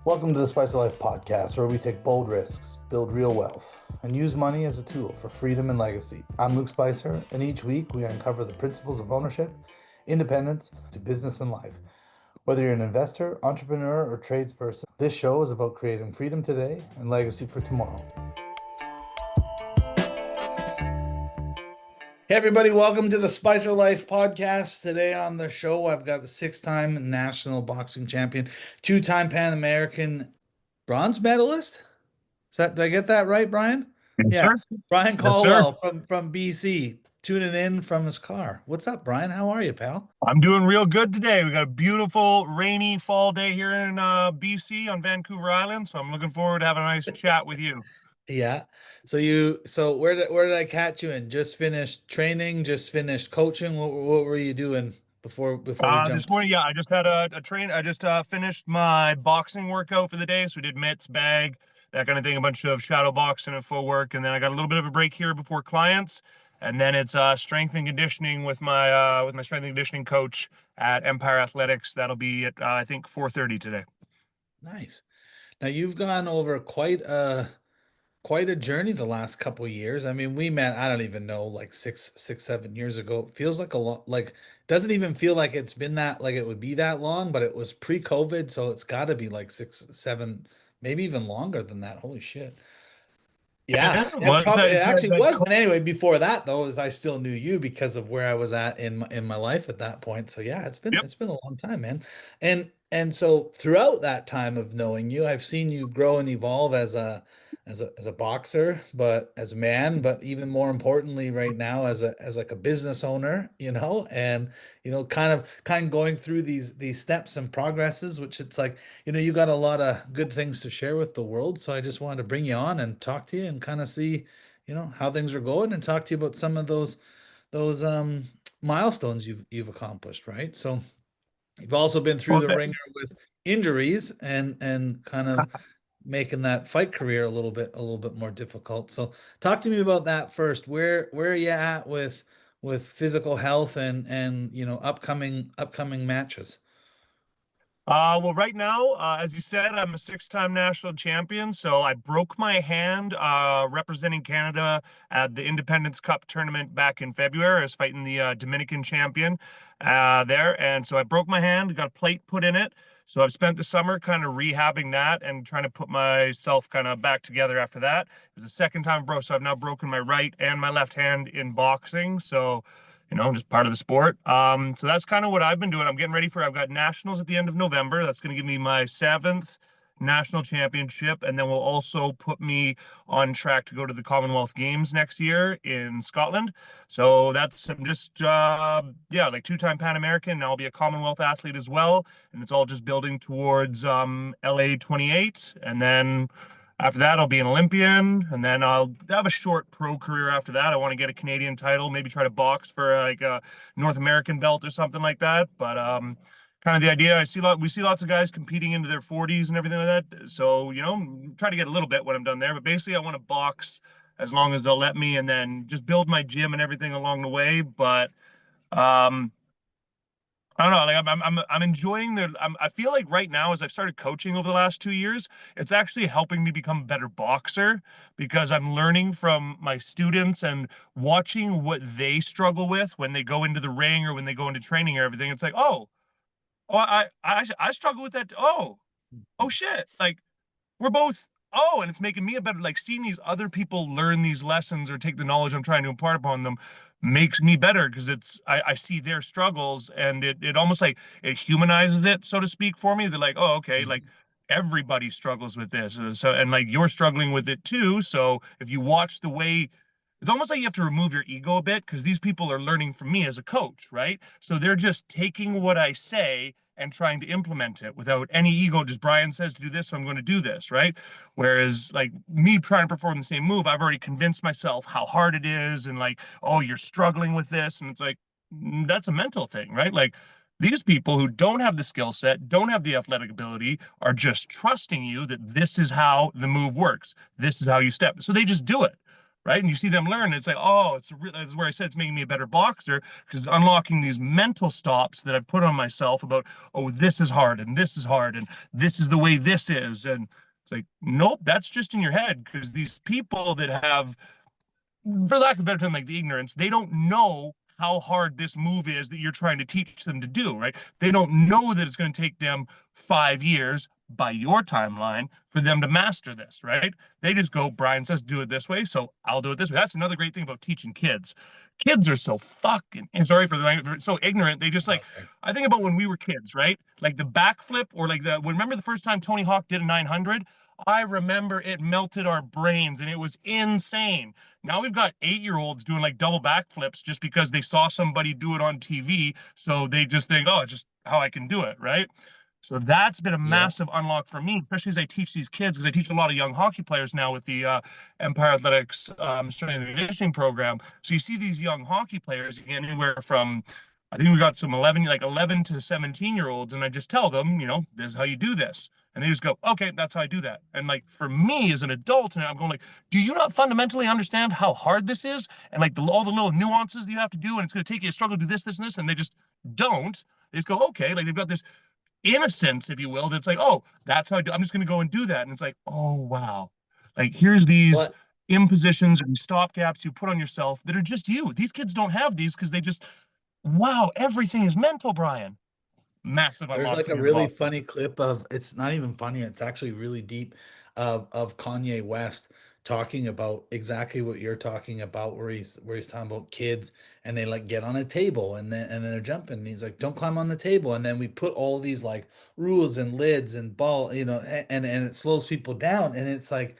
Welcome to the Spice of Life podcast, where we take bold risks, build real wealth, and use money as a tool for freedom and legacy. I'm Luke Spicer, and each week we uncover the principles of ownership, independence, to business and life. Whether you're an investor, entrepreneur, or tradesperson, this show is about creating freedom today and legacy for tomorrow. Hey, everybody, welcome to the Spicer Life podcast. Today on the show, I've got the six-time national boxing champion, two-time Pan American bronze medalist. Did I get that right, Brian? Yes, Yeah. sir. Bryan Yes, sir. Colwell from BC, tuning in from his car. What's up, Brian? How are you, pal? I'm doing real good today. We got a beautiful rainy fall day here in BC on Vancouver Island, so I'm looking forward to having a nice chat with you. Yeah. So where did I catch you in? Just finished training, just finished coaching. What were you doing before we This jumped? morning, yeah, I just had a train. I just finished my boxing workout for the day, so we did mitts, bag, that kind of thing, a bunch of shadow boxing and footwork, and then I got a little bit of a break here before clients, and then it's strength and conditioning with my strength and conditioning coach at Empire Athletics. That'll be at I think 4:30 today. Nice. Now you've gone over quite a journey the last couple of years. I mean, we met, I don't even know, like 7 years ago. It feels like a lot, like doesn't even feel like it's been that like it would be that long, but it was pre-COVID, so it's got to be like 6, 7, maybe even longer than that. Holy shit. Yeah, Yeah, it well, probably it actually was. And anyway, before that though, is I still knew you because of where I was at in my life at that point. So yeah, it's been yep. it's been a long time, man. And so throughout that time of knowing you, I've seen you grow and evolve as a boxer, but as a man, but even more importantly right now as like a business owner, and kind of going through these steps and progresses, which it's like, you got a lot of good things to share with the world. So I just wanted to bring you on and talk to you and kind of see, how things are going and talk to you about some of those milestones you've accomplished, right? So you've also been through Well, the ringer with injuries and kind of making that fight career a little bit more difficult. So talk to me about that first. Where are you at with physical health and upcoming matches? well, right now, as you said, I'm a six-time national champion. So I broke my hand representing Canada at the Independence Cup tournament back in February. I was fighting the Dominican champion there. And so I broke my hand, got a plate put in it. So I've spent the summer kind of rehabbing that and trying to put myself kind of back together after that. It was the second time I broke. So I've now broken my right and my left hand in boxing. So just part of the sport. So that's kind of what I've been doing. I've got nationals at the end of November. That's going to give me my seventh national championship. And then will also put me on track to go to the Commonwealth Games next year in Scotland. So I'm just, like two-time Pan American. And I'll be a Commonwealth athlete as well. And it's all just building towards LA 28. And then after that, I'll be an Olympian, and then I'll have a short pro career after that. I want to get a Canadian title, maybe try to box for like a North American belt or something like that. But kind of the idea, we see lots of guys competing into their 40s and everything like that. So, try to get a little bit when I'm done there. But basically, I want to box as long as they'll let me, and then just build my gym and everything along the way. But um, I don't know. Like I'm enjoying I feel like right now, as I've started coaching over the last 2 years, it's actually helping me become a better boxer because I'm learning from my students and watching what they struggle with when they go into the ring or when they go into training or everything. It's like, I struggle with that. Oh shit. Like we're both, and it's making me a better, like seeing these other people learn these lessons or take the knowledge I'm trying to impart upon them makes me better because I see their struggles and it almost like it humanizes it, so to speak, for me. They're like, oh, okay, like everybody struggles with this. So, and like you're struggling with it too. So if you watch the way, it's almost like you have to remove your ego a bit because these people are learning from me as a coach, right? So they're just taking what I say and trying to implement it without any ego. Just Bryan says to do this, so I'm going to do this, right? Whereas like me trying to perform the same move, I've already convinced myself how hard it is and like, oh, you're struggling with this. And it's like, that's a mental thing, right? Like these people who don't have the skill set, don't have the athletic ability, are just trusting you that this is how the move works. This is how you step. So they just do it. right? And you see them learn. It's like, oh, that's where I said it's making me a better boxer because it's unlocking these mental stops that I've put on myself about, oh, this is hard and this is hard and this is the way this is. And it's like, nope, that's just in your head because these people that have, for lack of a better term, like the ignorance, they don't know how hard this move is that you're trying to teach them to do, right? They don't know that it's going to take them 5 years by your timeline for them to master this, right? They just go, Bryan says do it this way, so I'll do it this way. That's another great thing about teaching kids. Kids are so fucking, sorry for the language, so ignorant. They just like, Okay. I think about when we were kids, right? Like the backflip or like remember the first time Tony Hawk did a 900? I remember it melted our brains and it was insane. Now we've got 8-year-olds doing like double backflips just because they saw somebody do it on TV. So they just think, oh, it's just how I can do it, right? So that's been a Yeah. massive unlock for me, especially as I teach these kids, because I teach a lot of young hockey players now with the Empire Athletics strength and conditioning program. So you see these young hockey players anywhere from, I think we got some 11, like 11 to 17-year-olds, and I just tell them, this is how you do this. And they just go, okay, that's how I do that. And like for me as an adult, and I'm going like, do you not fundamentally understand how hard this is? And like all the little nuances that you have to do, and it's going to take you a struggle to do this, this, and this. And they just don't. They just go, okay, like they've got this innocence, if you will, that's like, oh, that's how I do. I'm just going to go and do that. And it's like, oh, wow. Like, here's these What impositions and stop gaps you put on yourself that are just you. These kids don't have these because they just, wow, everything is mental, Bryan. Massive There's unlock like for a me as a really boxer. funny clip of, it's not even funny, it's actually really deep, of Kanye West talking about exactly what you're talking about, where he's talking about kids and they like get on a table and then they're jumping. And he's like, don't climb on the table. And then we put all these like rules and lids and ball, and it slows people down. And it's like,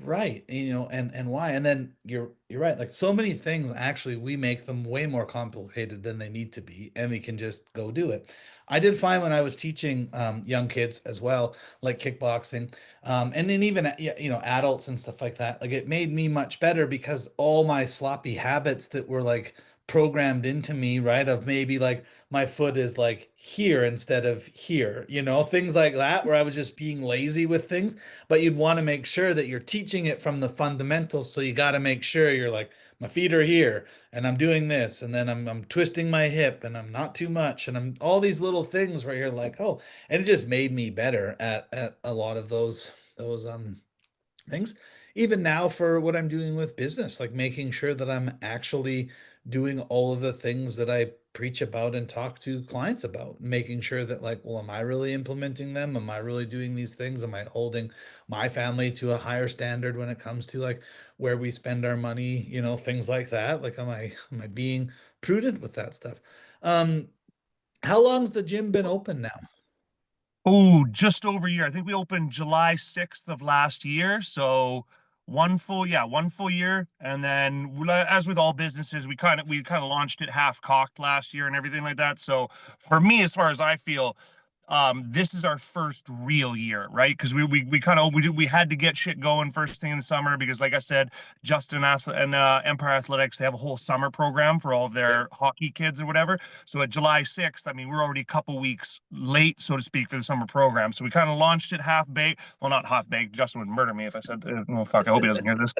right, and why? And then you're right. Like so many things, actually, we make them way more complicated than they need to be, and we can just go do it. I did find when I was teaching young kids as well, like kickboxing, and then even adults and stuff like that. Like it made me much better because all my sloppy habits that were like programmed into me, right? Of maybe like my foot is like here instead of here, things like that, where I was just being lazy with things, but you'd want to make sure that you're teaching it from the fundamentals. So you got to make sure you're like, my feet are here and I'm doing this, and then I'm twisting my hip and I'm not too much, and I'm all these little things where you're like, oh, and it just made me better at a lot of those things. Even now for what I'm doing with business, like making sure that I'm actually doing all of the things that I preach about and talk to clients about, making sure that like, well, am I really implementing them? Am I really doing these things? Am I holding my family to a higher standard when it comes to like where we spend our money, things like that? Like, am I being prudent with that stuff? Um, how long's the gym been open now? Oh, just over a year. I think we opened July 6th of last year. So one full year. And then as with all businesses, we kind of launched it half cocked last year and everything like that. So for me, as far as I feel, this is our first real year, right? Because we kind of we had to get shit going first thing in the summer because, like I said, Justin and Empire Athletics, they have a whole summer program for all of Yeah. their hockey kids or whatever. So at July 6th, I mean, we're already a couple weeks late, so to speak, for the summer program. So we kind of launched it half baked. Well, not half baked. Justin would murder me if I said, "Oh fuck, I hope he doesn't hear this."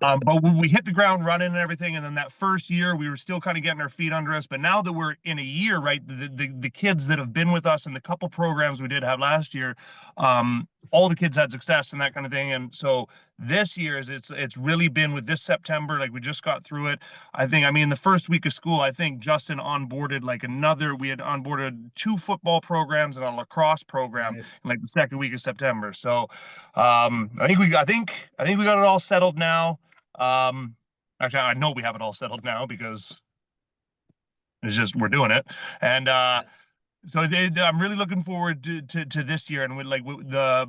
But we hit the ground running and everything, and then that first year we were still kind of getting our feet under us. But now that we're in a year, right, the kids that have been with us and the couple programs we did have last year, all the kids had success and that kind of thing. And so this year is it's really been with this September, like we just got through it. I mean, the first week of school, I think Justin onboarded like we had onboarded 2 football programs and a lacrosse program Nice. in like the second week of September. So I think we got it all settled now. Um, Actually, I know we have it all settled now because it's just we're doing it, and so I'm really looking forward to this year and with like with the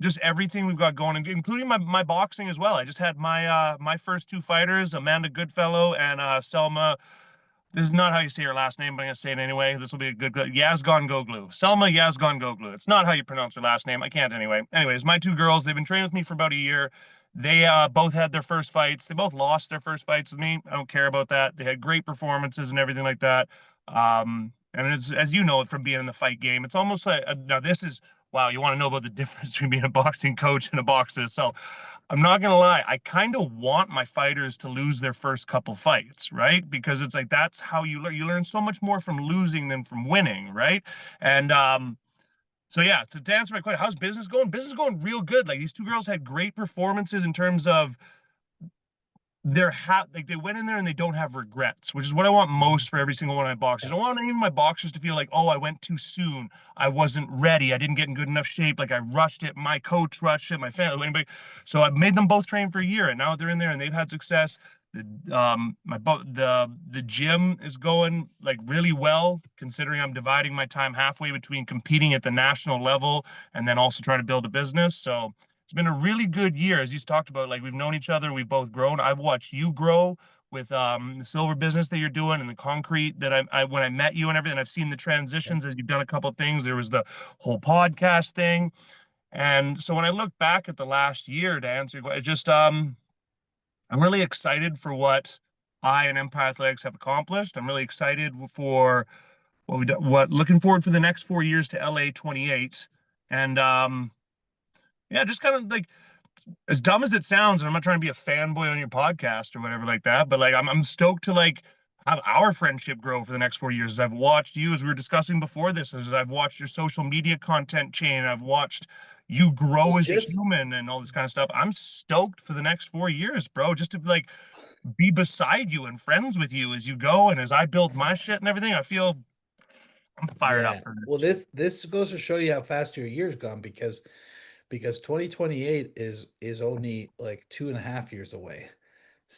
just everything we've got going, including my boxing as well. I just had my first 2 fighters, Amanda Goodfellow and Selma. This is not how you say her last name, but I'm gonna say it anyway. This will be a good Yazgan Goglu. Selma Yazgan Goglu. It's not how you pronounce her last name. I can't anyway. Anyways, my 2 girls, they've been training with me for about a year. They both had their first fights. They both lost their first fights with me. I don't care about that. They had great performances and everything like that. And it's, as you know from being in the fight game, it's almost like now this is wow, you want to know about the difference between being a boxing coach and a boxer. So I'm not gonna lie, I kind of want my fighters to lose their first couple fights, right? Because it's like that's how you learn. You learn so much more from losing than from winning, right? And so yeah, so to answer my question, how's business going? Business is going real good. Like these two girls had great performances in terms of like they went in there and they don't have regrets, which is what I want most for every single one of my boxers. I don't want any of my boxers to feel like, oh, I went too soon, I wasn't ready, I didn't get in good enough shape, like I rushed it, my coach rushed it, my family, anybody. So I made them both train for a year, and now they're in there and they've had success. The gym is going like really well, considering I'm dividing my time halfway between competing at the national level and then also trying to build a business. So it's been a really good year, as you talked about. Like we've known each other, we've both grown. I've watched you grow with the silver business that you're doing and the concrete that I when I met you and everything. I've seen the transitions as you've done a couple of things. There was the whole podcast thing, and so when I look back at the last year to answer your question, just I'm really excited for what I and Empire Athletics have accomplished. I'm really excited for what we do, what looking forward for the next 4 years to LA 28, and yeah, just kind of like as dumb as it sounds, and I'm not trying to be a fanboy on your podcast or whatever like that, but like I'm stoked to like have our friendship grow for the next 4 years. As I've watched you, as we were discussing before this, as I've watched your social media content chain, I've watched you Well, grow as a just human and all this kind of stuff. I'm stoked for the next 4 years, bro. Just to like be beside you and friends with you as you go and as I build my shit and everything. I feel I'm fired up yeah. for Well, this. this goes to show you how fast your year's gone because 2028 is only like 2.5 years away.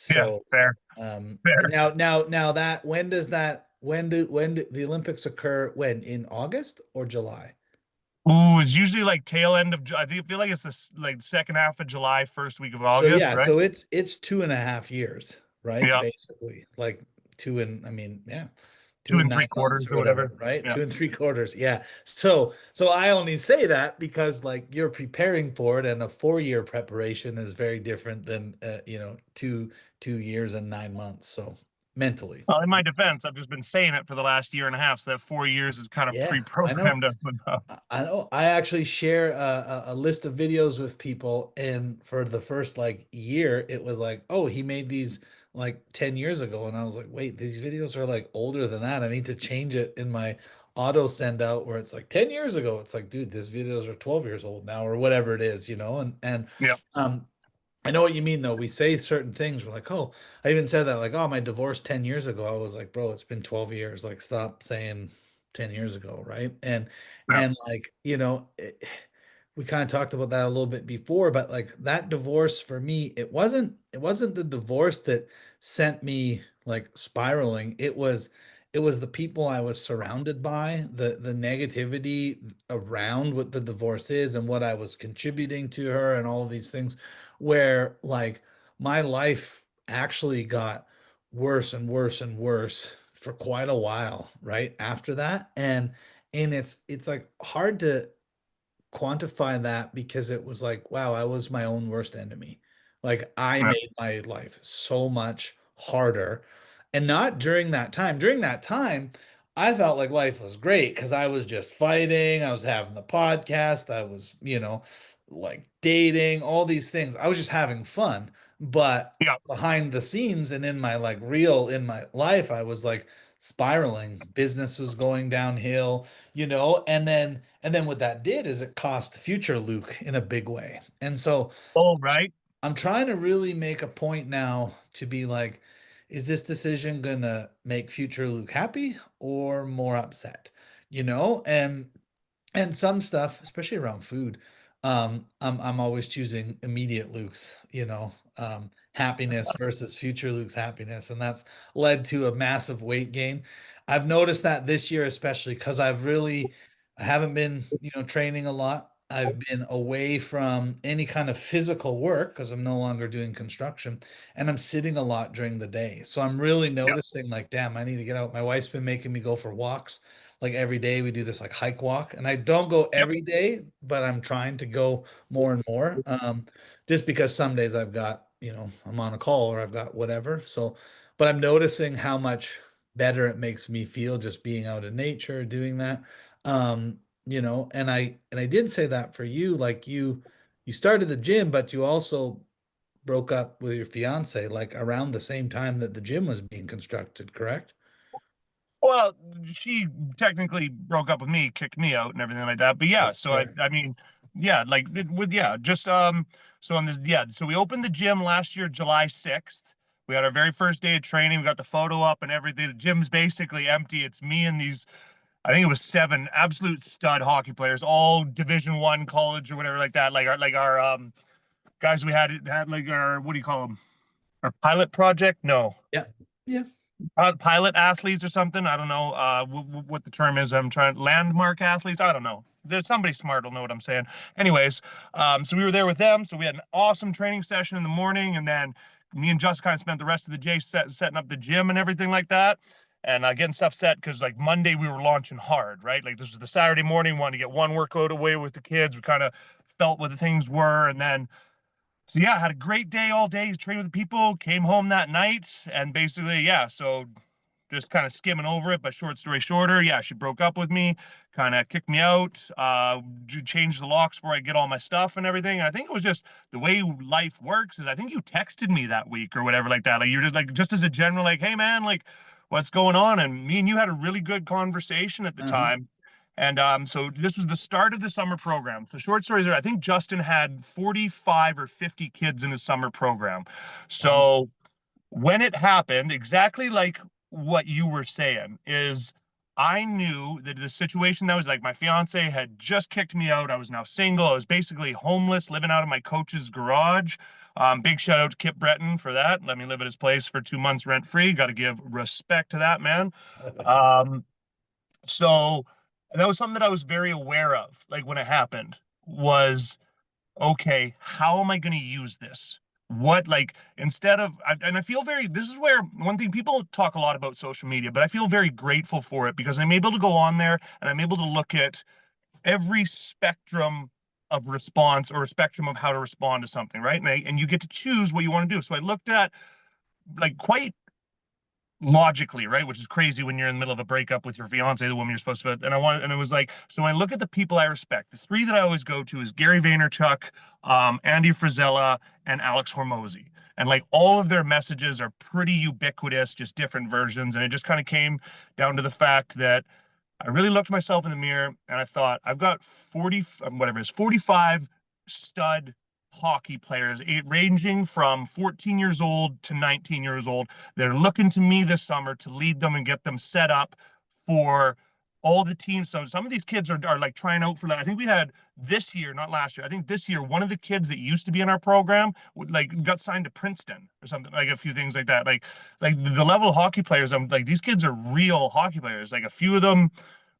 Yeah, So fair, and fair. now that when do the Olympics occur, when, in August or July? Ooh, it's usually like tail end of. I think I feel like it's this like second half of July, first week of So August, yeah, right? so it's 2.5 years, right? Yeah, Basically, like two and I mean, yeah, two two and and nine three months quarters or or whatever. whatever, right? Yeah. 2 and 3/4. Yeah. So I only say that because like you're preparing for it, and a 4 year preparation is very different than 2 years and 9 months. So mentally, Well, in my defense, I've just been saying it for the last year and a half, so that 4 years is kind of yeah, I know. pre-programmed up. I know. I actually share a list of videos with people, and for the first like year, it was like, oh, he made these like 10 years ago. And I was like, wait, these videos are like older than that. I need to change it in my auto send out where it's like 10 years ago. It's like, dude, these videos are 12 years old now, or whatever it is, and Yeah. um I know what you mean though. We say certain things. We're like, oh, I even said that, like, oh, my divorce 10 years ago. I was like, bro, it's been 12 years. Like, stop saying 10 years ago, right? Yeah. And like, we kind of talked about that a little bit before, but like that divorce for me, it wasn't the divorce that sent me like spiraling. It was the people I was surrounded by, the negativity around what the divorce is and what I was contributing to her and all of these things, where like my life actually got worse and worse and worse for quite a while right after that. And it's like hard to quantify that, because it was like, wow, I was my own worst enemy. Like I Yeah. made my life so much harder. And not during that time. During that time, I felt like life was great because I was just fighting. I was having the podcast. I was, like dating, all these things. I was just having fun. But Yeah. behind the scenes and in my life, I was like spiraling. Business was going downhill, and then what that did is it cost future Luke in a big way. And so Oh, right. I'm trying to really make a point now to be like, is this decision gonna make future Luke happy or more upset? And some stuff, especially around food, I'm always choosing immediate Luke's, happiness versus future Luke's happiness, and that's led to a massive weight gain. I've noticed that this year, especially because I haven't been, training a lot. I've been away from any kind of physical work because I'm no longer doing construction, and I'm sitting a lot during the day. So I'm really Yeah. noticing, like, damn, I need to get out. My wife's been making me go for walks like every day. We do this like hike walk, and I don't go Yep. every day, but I'm trying to go more and more, just because some days I've got, I'm on a call or I've got whatever. So but I'm noticing how much better it makes me feel just being out in nature doing that. and I did say that for you, like you started the gym, but you also broke up with your fiance like around the same time that the gym was being constructed, correct? Well, she technically broke up with me, kicked me out and everything like that. But yeah, Oh, so I sure. I mean, yeah, like with yeah, just so on this yeah, so we opened the gym last year, July 6th. We had our very first day of training. We got the photo up and everything. The gym's basically empty. It's me and these, I think it was seven absolute stud hockey players, all Division 1 college or whatever like that. Like our guys we had like our, what do you call them? Our pilot project? No, Yeah. Yeah. pilot athletes or something. I don't know what the term is. I'm trying landmark athletes. I don't know. There's somebody smart will know what I'm saying. Anyways, so we were there with them. So we had an awesome training session in the morning, and then me and Just kind of spent the rest of the day setting up the gym and everything like that, and getting stuff set because like Monday we were launching hard, right? Like this was the Saturday morning. Wanted to get one workout away with the kids. We kind of felt what the things were, and then so yeah, I had a great day all day, trained with the people, came home that night, and basically, yeah, so just kind of skimming over it, but short story shorter, yeah, she broke up with me, kind of kicked me out, changed the locks before I get all my stuff and everything. And I think it was just the way life works is I think you texted me that week or whatever like that. Like you're just like just as a general, like, hey man, like what's going on? And me and you had a really good conversation at the Uh-huh. time. And so this was the start of the summer program. So short stories are, I think Justin had 45 or 50 kids in his summer program. Wow. So when it happened, exactly like what you were saying, is I knew that the situation that was like my fiance had just kicked me out. I was now single. I was basically homeless, living out of my coach's garage. Big shout out to Kip Breton for that. Let me live at his place for 2 months rent free. Got to give respect to that man. Um, so that was something that I was very aware of, like when it happened, was okay, how am I going to use this? What, like, instead of, and I feel very, this is where one thing people talk a lot about social media, but I feel very grateful for it because I'm able to go on there and I'm able to look at every spectrum of response or a spectrum of how to respond to something, right? And you get to choose what you want to do. So I looked at like quite logically, right? Which is crazy when you're in the middle of a breakup with your fiance, the woman you're supposed to. And I wanted, and it was like, so when I look at the people I respect, the three that I always go to is Gary Vaynerchuk, Andy Frisella, and Alex Hormozy. And like all of their messages are pretty ubiquitous, just different versions. And it just kind of came down to the fact that I really looked myself in the mirror and I thought, I've got 40, whatever it is, 45 stud hockey players, ranging from 14 years old to 19 years old. They're looking to me this summer to lead them and get them set up for all the teams. So some of these kids are like trying out for like, I think we had this year, not last year. I think this year, one of the kids that used to be in our program would like got signed to Princeton or something, like a few things like that. Like the level of hockey players, I'm like, these kids are real hockey players. Like a few of them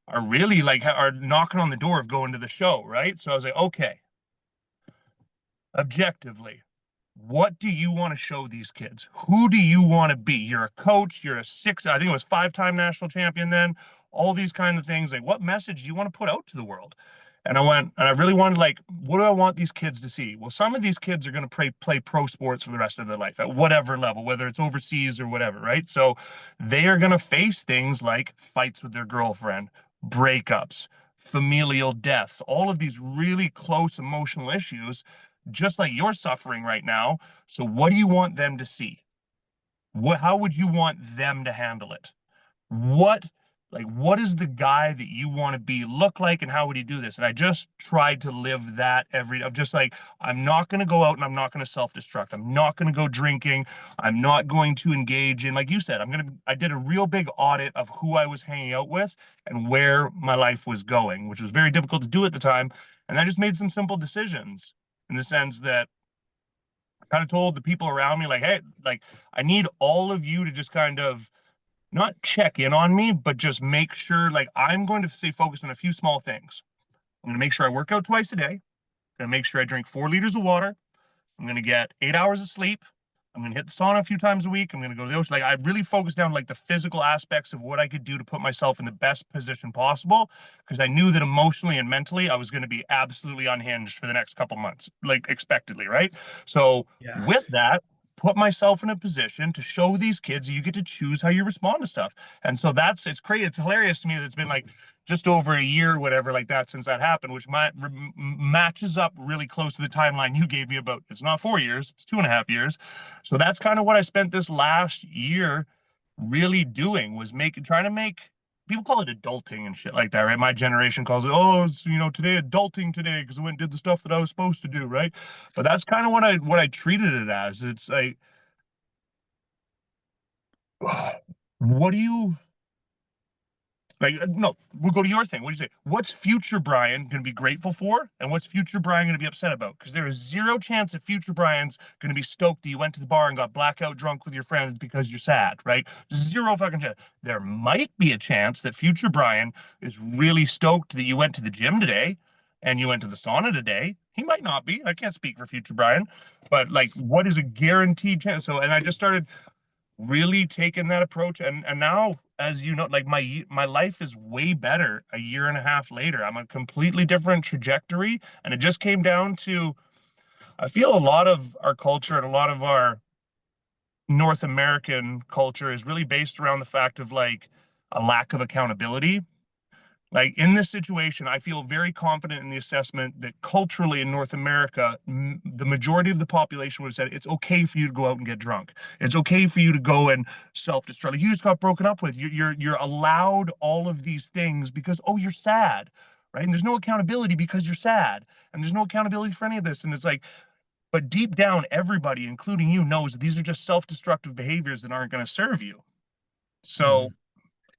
are really like are knocking on the door of going to the show, right? So I was like, okay, objectively, what do you want to show these kids? Who do you want to be? You're a coach, you're a six, I think it was 5-time national champion then, all these kind of things. Like, what message do you want to put out to the world? And I went, and I really wanted, like, what do I want these kids to see? Well, some of these kids are going to play pro sports for the rest of their life at whatever level, whether it's overseas or whatever, right? So they are going to face things like fights with their girlfriend, breakups, familial deaths, all of these really close emotional issues, just like you're suffering right now. So what do you want them to see? How would you want them to handle it? What what is the guy that you want to be look like and how would he do this? And I just tried to live that every of just like I'm not going to go out and I'm not going to self-destruct. I'm not going to go drinking. I'm not going to engage in, like you said, I did a real big audit of who I was hanging out with and where my life was going, which was very difficult to do at the time. And I just made some simple decisions in the sense that I kind of told the people around me, like, hey, like, I need all of you to just kind of not check in on me, but just make sure, like, I'm going to stay focused on a few small things. I'm going to make sure I work out twice a day. I'm going to make sure I drink 4 liters of water. I'm going to get 8 hours of sleep. I'm going to hit the sauna a few times a week. I'm going to go to the ocean. Like, I really focused down like the physical aspects of what I could do to put myself in the best position possible because I knew that emotionally and mentally I was going to be absolutely unhinged for the next couple months, like expectedly, right? So Yeah. with that, put myself in a position to show these kids you get to choose how you respond to stuff. And so it's crazy. It's hilarious to me that it's been like just over a year or whatever like that since that happened, which matches up really close to the timeline you gave me about. It's not 4 years, it's 2.5 years. So that's kind of what I spent this last year really doing, was trying to make, people call it adulting and shit like that, right? My generation calls it, oh, it's, today adulting today because I went and did the stuff that I was supposed to do, right? But that's kind of what I treated it as. It's like, what do you like? No, we'll go to your thing. What do you say? What's future Bryan going to be grateful for, and what's future Bryan going to be upset about? Because there is zero chance that future Bryan's going to be stoked that you went to the bar and got blackout drunk with your friends because you're sad, right? Zero fucking chance. There might be a chance that future Bryan is really stoked that you went to the gym today and you went to the sauna today. He might not be. I can't speak for future Bryan, but like, what is a guaranteed chance? So, and I just started really taken that approach, and now, as you know, like my life is way better a year and a half later. I'm a completely different trajectory, and it just came down to, I feel a lot of our culture and a lot of our North American culture is really based around the fact of like a lack of accountability. Like in this situation, I feel very confident in the assessment that culturally in North America, the majority of the population would have said it's okay for you to go out and get drunk. It's okay for you to go and self-destruct. Like you just got broken up with. You're allowed all of these things because, oh, you're sad, right? And there's no accountability because you're sad, and there's no accountability for any of this. And it's like, but deep down, everybody, including you, knows that these are just self-destructive behaviors that aren't going to serve you. So, Mhm.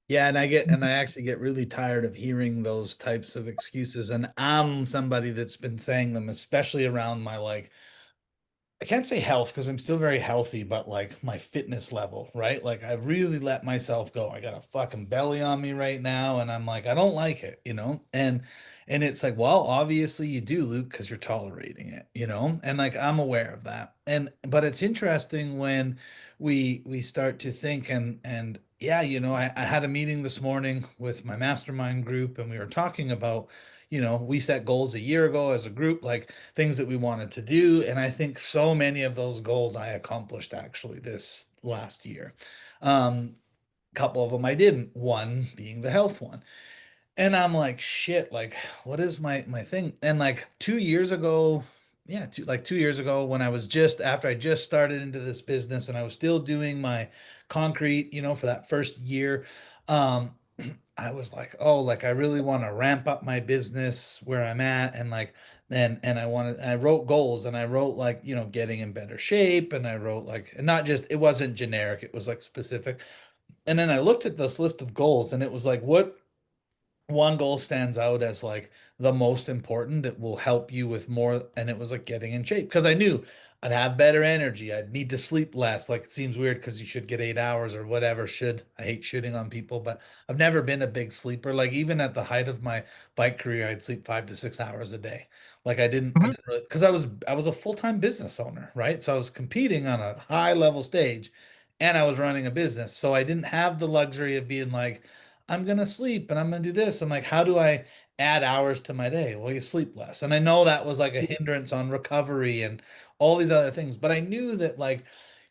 Yeah, and I actually get really tired of hearing those types of excuses. And I'm somebody that's been saying them, especially around my like I can't say health because I'm still very healthy, but like my fitness level, right? Like I really let myself go. I got a fucking belly on me right now, and I'm like, I don't like it, you know? And it's like, well, obviously you do, Luke, because you're tolerating it, you know? And like I'm aware of that. And but it's interesting when we start to think and yeah, I had a meeting this morning with my mastermind group, and we were talking about, we set goals a year ago as a group, like things that we wanted to do. And I think so many of those goals I accomplished actually this last year. A couple of them I didn't, one being the health one. And I'm like, shit, like, what is my thing? And like 2 years ago, yeah, 2 years ago, when I was just after I just started into this business and I was still doing my concrete, for that first year, um, I was like, oh, like I really want to ramp up my business where I'm at, and like and I wrote goals, and I wrote like, getting in better shape, and I wrote like, and not just, it wasn't generic, it was like specific. And then I looked at this list of goals, and it was like, what one goal stands out as like the most important that will help you with more, and it was like getting in shape, because I knew I'd have better energy, I'd need to sleep less. Like it seems weird because you should get 8 hours or whatever. I hate shooting on people, but I've never been a big sleeper. Like even at the height of my bike career, I'd sleep 5 to 6 hours a day. Like I mhm, didn't really, because I was a full-time business owner, right? So I was competing on a high level stage, and I was running a business, so I didn't have the luxury of being like, I'm gonna sleep and I'm gonna do this. I'm like, how do I add hours to my day? Well, you sleep less. And I know that was like a hindrance on recovery and all these other things, but I knew that like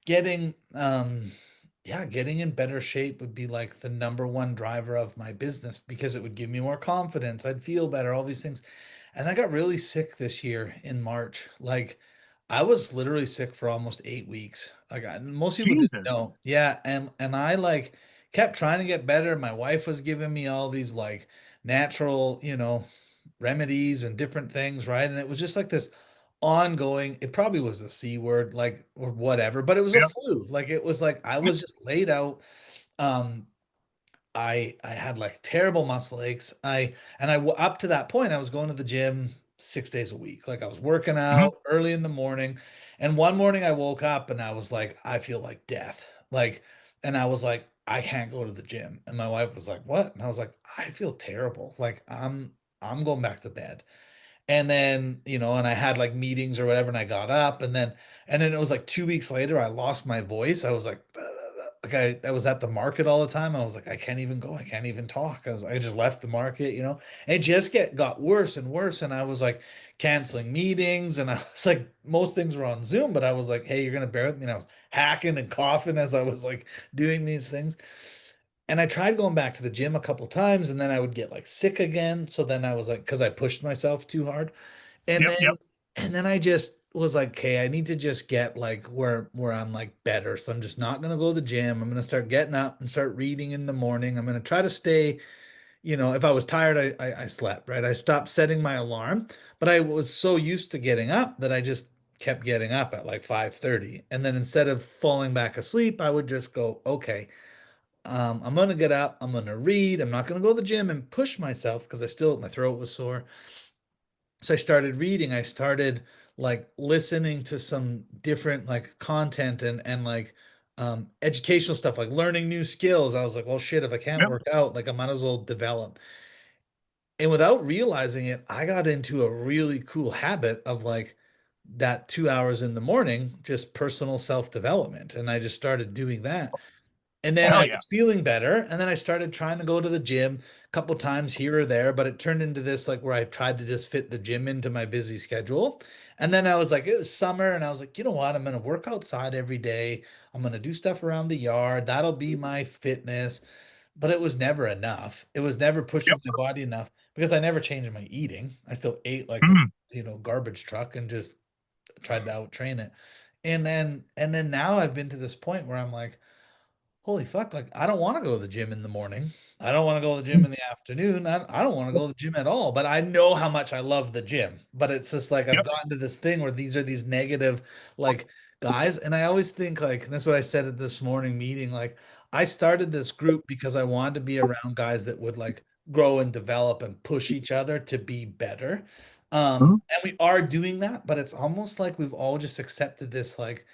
getting yeah, getting in better shape would be like the number one driver of my business, because it would give me more confidence. I'd feel better, all these things. And I got really sick this year in March. Like I was literally sick for almost 8 weeks. Like most people didn't Jesus. know. Yeah, and I like kept trying to get better. My wife was giving me all these like natural, remedies and different things, right? And it was just like this ongoing, it probably was a C word, like or whatever, but it was a Yeah. flu. Like it was like I was just laid out. Um, I had like terrible muscle aches. Up to that point I was going to the gym 6 days a week. Like I was working Mhm. out early in the morning. And one morning I woke up and I was like, I feel like death. Like, and I was like, I can't go to the gym. And my wife was like, what? And I was like, I feel terrible. Like I'm going back to bed. And then, and I had like meetings or whatever, and I got up, and then it was like 2 weeks later, I lost my voice. I was like, like I was at the market all the time. I was like, I can't even go. I can't even talk. I just left the market, you know. And it just got worse and worse. And I was like canceling meetings, and I was like, most things were on Zoom, but I was like, hey, you're gonna bear with me. And I was hacking and coughing as I was like doing these things. And I tried going back to the gym a couple times, and then I would get like sick again. So then I was like, because I pushed myself too hard. And Yep, yep, then I just was like, okay, I need to just get like where I'm like better. So I'm just not gonna go to the gym. I'm gonna start getting up and start reading in the morning. I'm gonna try to stay, if I was tired, I slept, right? I stopped setting my alarm, but I was so used to getting up that I just kept getting up at like 5:30. And then instead of falling back asleep, I would just go, okay, I'm gonna get up, I'm gonna read, I'm not gonna go to the gym and push myself because my throat was sore. So I started reading. I started like listening to some different like content and like educational stuff, like learning new skills. I was like, well, shit, if I can't yep. work out, like I might as well develop. And without realizing it, I got into a really cool habit of like that 2 hours in the morning, just personal self-development. And I just started doing that. And then Hell I yeah. was feeling better, and then I started trying to go to the gym a couple times here or there, but it turned into this like where I tried to just fit the gym into my busy schedule. And then I was like, it was summer, and I was like, you know what? I'm gonna work outside every day. I'm gonna do stuff around the yard. That'll be my fitness. But it was never enough. It was never Yep. pushing my body enough because I never changed my eating. I still ate like a, Mhm. garbage truck and just tried to out train it. And then now I've been to this point where I'm like, holy fuck, like I don't want to go to the gym in the morning. I don't want to go to the gym in the afternoon. I don't want to go to the gym at all. But I know how much I love the gym. But it's just like I've Yep. gotten to this thing where these are these negative like guys. And I always think like, and that's what I said at this morning meeting. Like I started this group because I wanted to be around guys that would like grow and develop and push each other to be better. Mhm. And we are doing that, but it's almost like we've all just accepted this like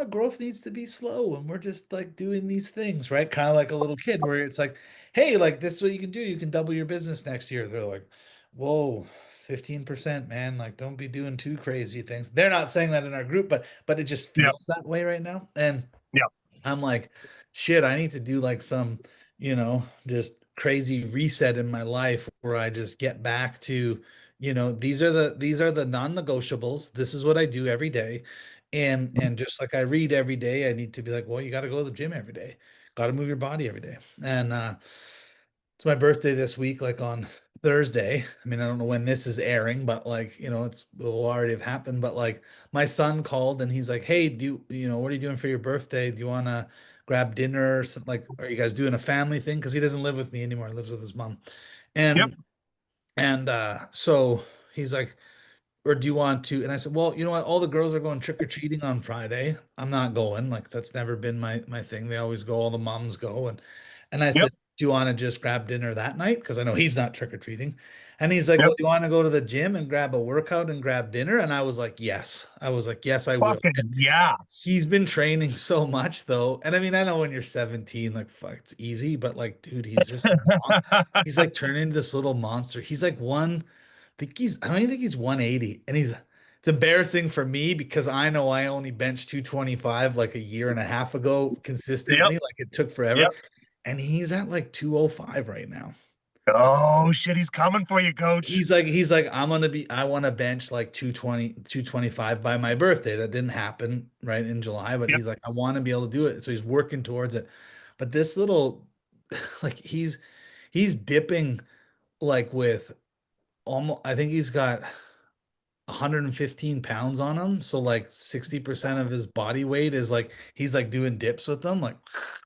growth needs to be slow and we're just like doing these things, right? Kind of like a little kid where it's like, hey, like this is what you can do. You can double your business next year. They're like, whoa, 15%, man. Like, don't be doing too crazy things. They're not saying that in our group, but it just Yep. feels that way right now. And Yep. I'm like, shit, I need to do like some, just crazy reset in my life where I just get back to, these are the non-negotiables. This is what I do every day. And just like I read every day, I need to be like, well, you got to go to the gym every day. Got to move your body every day. And it's my birthday this week, like on Thursday. I mean, I don't know when this is airing, but like, it will already have happened. But like my son called and he's like, hey, what are you doing for your birthday? Do you want to grab dinner or something? Like, are you guys doing a family thing? Because he doesn't live with me anymore. He lives with his mom. Yep. And so he's like, or do you want to? And I said, well, you know what? All the girls are going trick-or-treating on Friday. I'm not going. Like that's never been my thing. They always go, all the moms go. And I Yep. said, do you want to just grab dinner that night? Because I know he's not trick-or-treating. And he's like, Yep. well, do you want to go to the gym and grab a workout and grab dinner? And I was like, yes. I was like, yes, I will. Fucking And yeah. he's been training so much though. And I mean, I know when you're 17, like fuck, it's easy, but like, dude, he's like turning into this little monster. He's like I don't even think he's 180. And it's embarrassing for me because I know I only benched 225 like a year and a half ago Yep. consistently. Like it took Yep. forever. And he's at like 205 right now. Oh shit, he's coming for you, coach. He's like, I want to bench like 220, 225 by my birthday. That didn't happen right in July, but Yep. he's like, I want to be able to do it. So he's working towards it. But this little, like he's dipping like with almost, I think he's got 115 pounds on him. So like 60% of his body weight is like he's like doing dips with them, like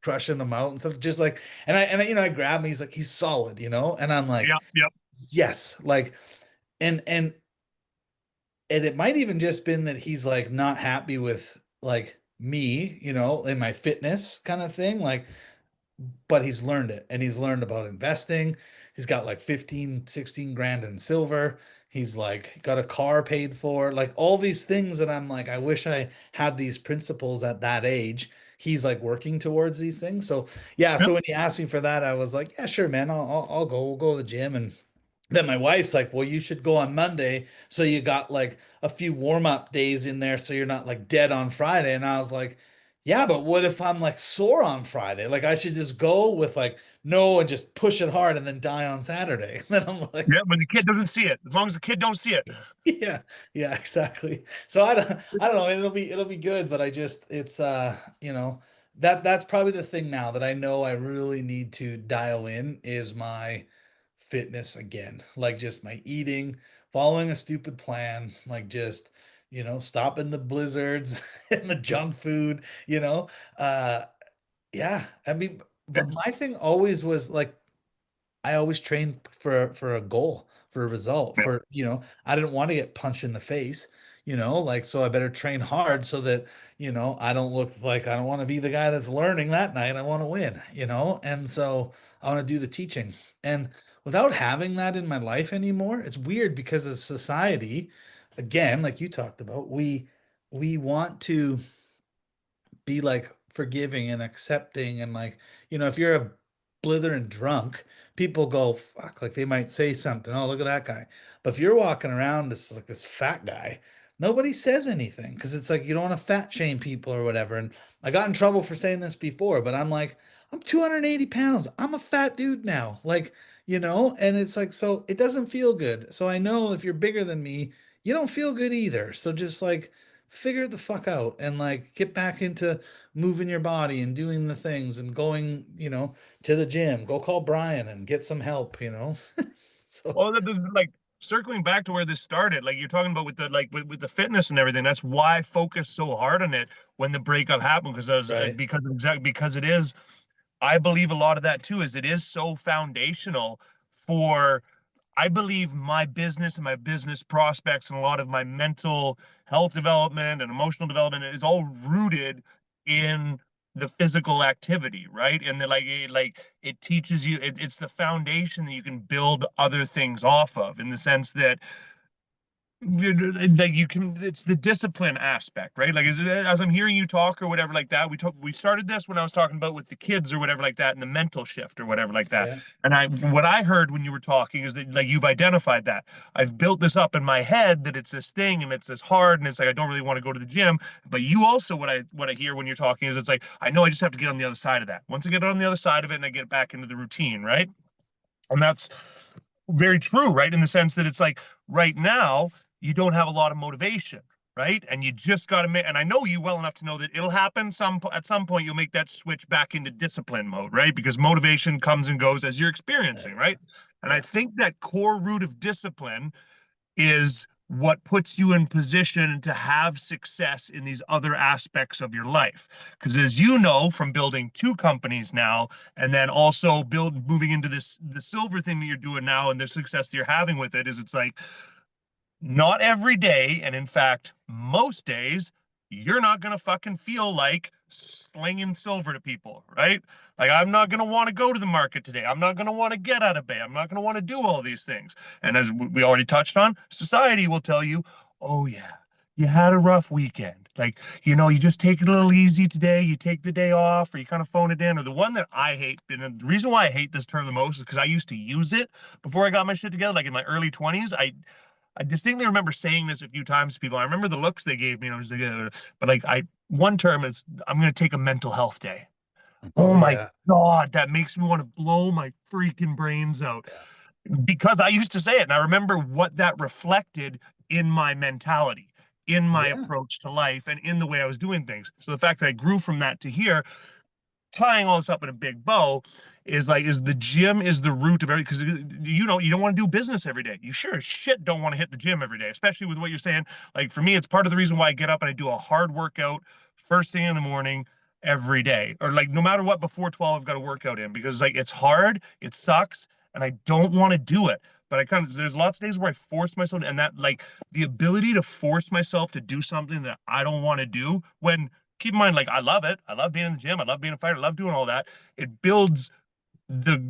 crushing them out and stuff. Just like I grab him, he's like, he's solid, and I'm like, Yep. Yep. yes, like and and it might even just been that he's like not happy with like me, in my fitness kind of thing. Like but he's learned it and he's learned about investing. He's got like 15, 16 grand in silver. He's like got a car paid for, like all these things that I'm like, I wish I had these principles at that age. He's like working towards these things. So yeah, Yep. so when he asked me for that, I was like, yeah, sure, man, I'll go. We'll go to the gym. And then my wife's like, well, you should go on Monday. So you got like a few warm-up days in there so you're not like dead on Friday. And I was like, Yeah, but what if I'm like sore on Friday? Like I should just go with like no and just push it hard and then die on Saturday. Then I'm like, Yeah, when the kid doesn't see it, as long as the kid don't see it. yeah, yeah, exactly. So I don't know. It'll be good, but I just it's that's probably the thing now that I know I really need to dial in is my fitness again. Like just my eating, following a stupid plan, like just stopping the blizzards and the junk food, yeah. I mean, but It's, my thing always was like I always trained for a goal, for a result, yeah. I didn't want to get punched in the face, like so I better train hard so that, I don't look like I don't want to be the guy that's learning that night. I want to win, and so I want to do the teaching. And without having that in my life anymore, it's weird because as society, again, like you talked about, we want to be like forgiving and accepting and like if you're a blithering drunk, people go fuck, like they might say something, oh look at that guy. But if you're walking around this fat guy, nobody says anything because it's like you don't want to fat shame people or whatever. And I got in trouble for saying this before, but I'm like, I'm 280 pounds, I'm a fat dude now, like, and it's like, so it doesn't feel good. So I know if you're bigger than me, you don't feel good either. So just like figure it the fuck out and like get back into moving your body and doing the things and going, to the gym. Go call Brian and get some help. So, Well, like circling back to where this started, like you're talking about with the like with the fitness and everything. That's why I focused so hard on it when the breakup happened, because I was right. because it is. I believe a lot of that too is it is so foundational for I believe my business and my business prospects and a lot of my mental health development and emotional development is all rooted in the physical activity, right? And it teaches you it's the foundation that you can build other things off of in the sense that like you can it's the discipline aspect, right? Like as I'm hearing you talk or whatever like that, we started this when I was talking about with the kids or whatever like that and the mental shift or whatever like that. Yeah. And I what I heard when you were talking is that like you've identified that I've built this up in my head that it's this thing and it's this hard and it's like I don't really want to go to the gym. But you also what I hear when you're talking is it's like I know I just have to get on the other side of that. Once I get on the other side of it and I get back into the routine, right? And that's very true, right? In the sense that it's like right now, you don't have a lot of motivation, right? And you just got to make, and I know you well enough to know that it'll happen at some point, you'll make that switch back into discipline mode, right? Because motivation comes and goes as you're Yeah. experiencing, right? And I Yeah. think that core root of discipline is what puts you in position to have success in these other aspects of your life. Because as you know, from building two companies now, and then also moving into the silver thing that you're doing now and the success that you're having with it, is it's like not every day, and in fact, most days, you're not going to fucking feel like slinging silver to people, right? Like, I'm not going to want to go to the market today. I'm not going to want to get out of bed. I'm not going to want to do all these things. And as we already touched on, society will tell you, oh, yeah, you had a rough weekend. Like, you just take it a little easy today. You take the day off, or you kind of phone it in. Or the one that I hate, and the reason why I hate this term the most is because I used to use it before I got my shit together, like in my early 20s. I distinctly remember saying this a few times to people. I remember the looks they gave me, and I was like, but like one term is, I'm going to take a mental health day. Oh Oh my yeah. God, that makes me want to blow my freaking brains out Yeah. because I used to say it, and I remember what that reflected in my mentality, in my Yeah. approach to life, and in the way I was doing things. So the fact that I grew from that to here, tying all this up in a big bow is the gym is the root of everything because you don't want to do business every day. You sure as shit don't want to hit the gym every day, especially with what you're saying. Like for me, it's part of the reason why I get up and I do a hard workout first thing in the morning every day, or like no matter what before 12 I've got a workout in because like it's hard, it sucks, and I don't want to do it. But I kind of there's lots of days where I force myself, and that like the ability to force myself to do something that I don't want to do when keep in mind, like I love it. I love being in the gym. I love being a fighter. I love doing all that. It builds the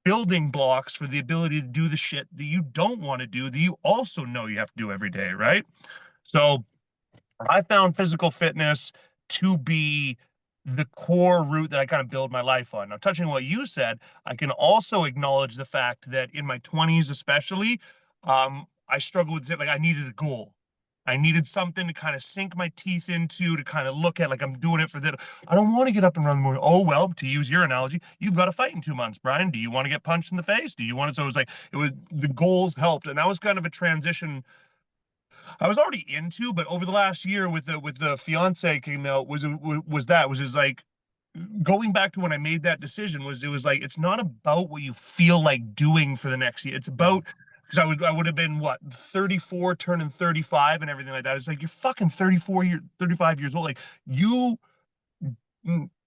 building blocks for the ability to do the shit that you don't want to do that you also know you have to do every day, right? So I found physical fitness to be the core root that I kind of build my life on. Now, touching on what you said, I can also acknowledge the fact that in my 20s, especially, I struggled with it. Like I needed a goal. I needed something to kind of sink my teeth into, to kind of look at like I'm doing it for that. I don't want to get up and run the morning. Oh, well, to use your analogy, you've got to fight in 2 months, Brian. Do you want to get punched in the face? Do you want to? So it was like, it was the goals helped. And that was kind of a transition I was already into, but over the last year with the fiance came out was just like going back to when I made that decision was it was like it's not about what you feel like doing for the next year. It's Yeah. about because I would have been what 34 turning 35 and everything like that. It's like you're fucking 35 years old. Like you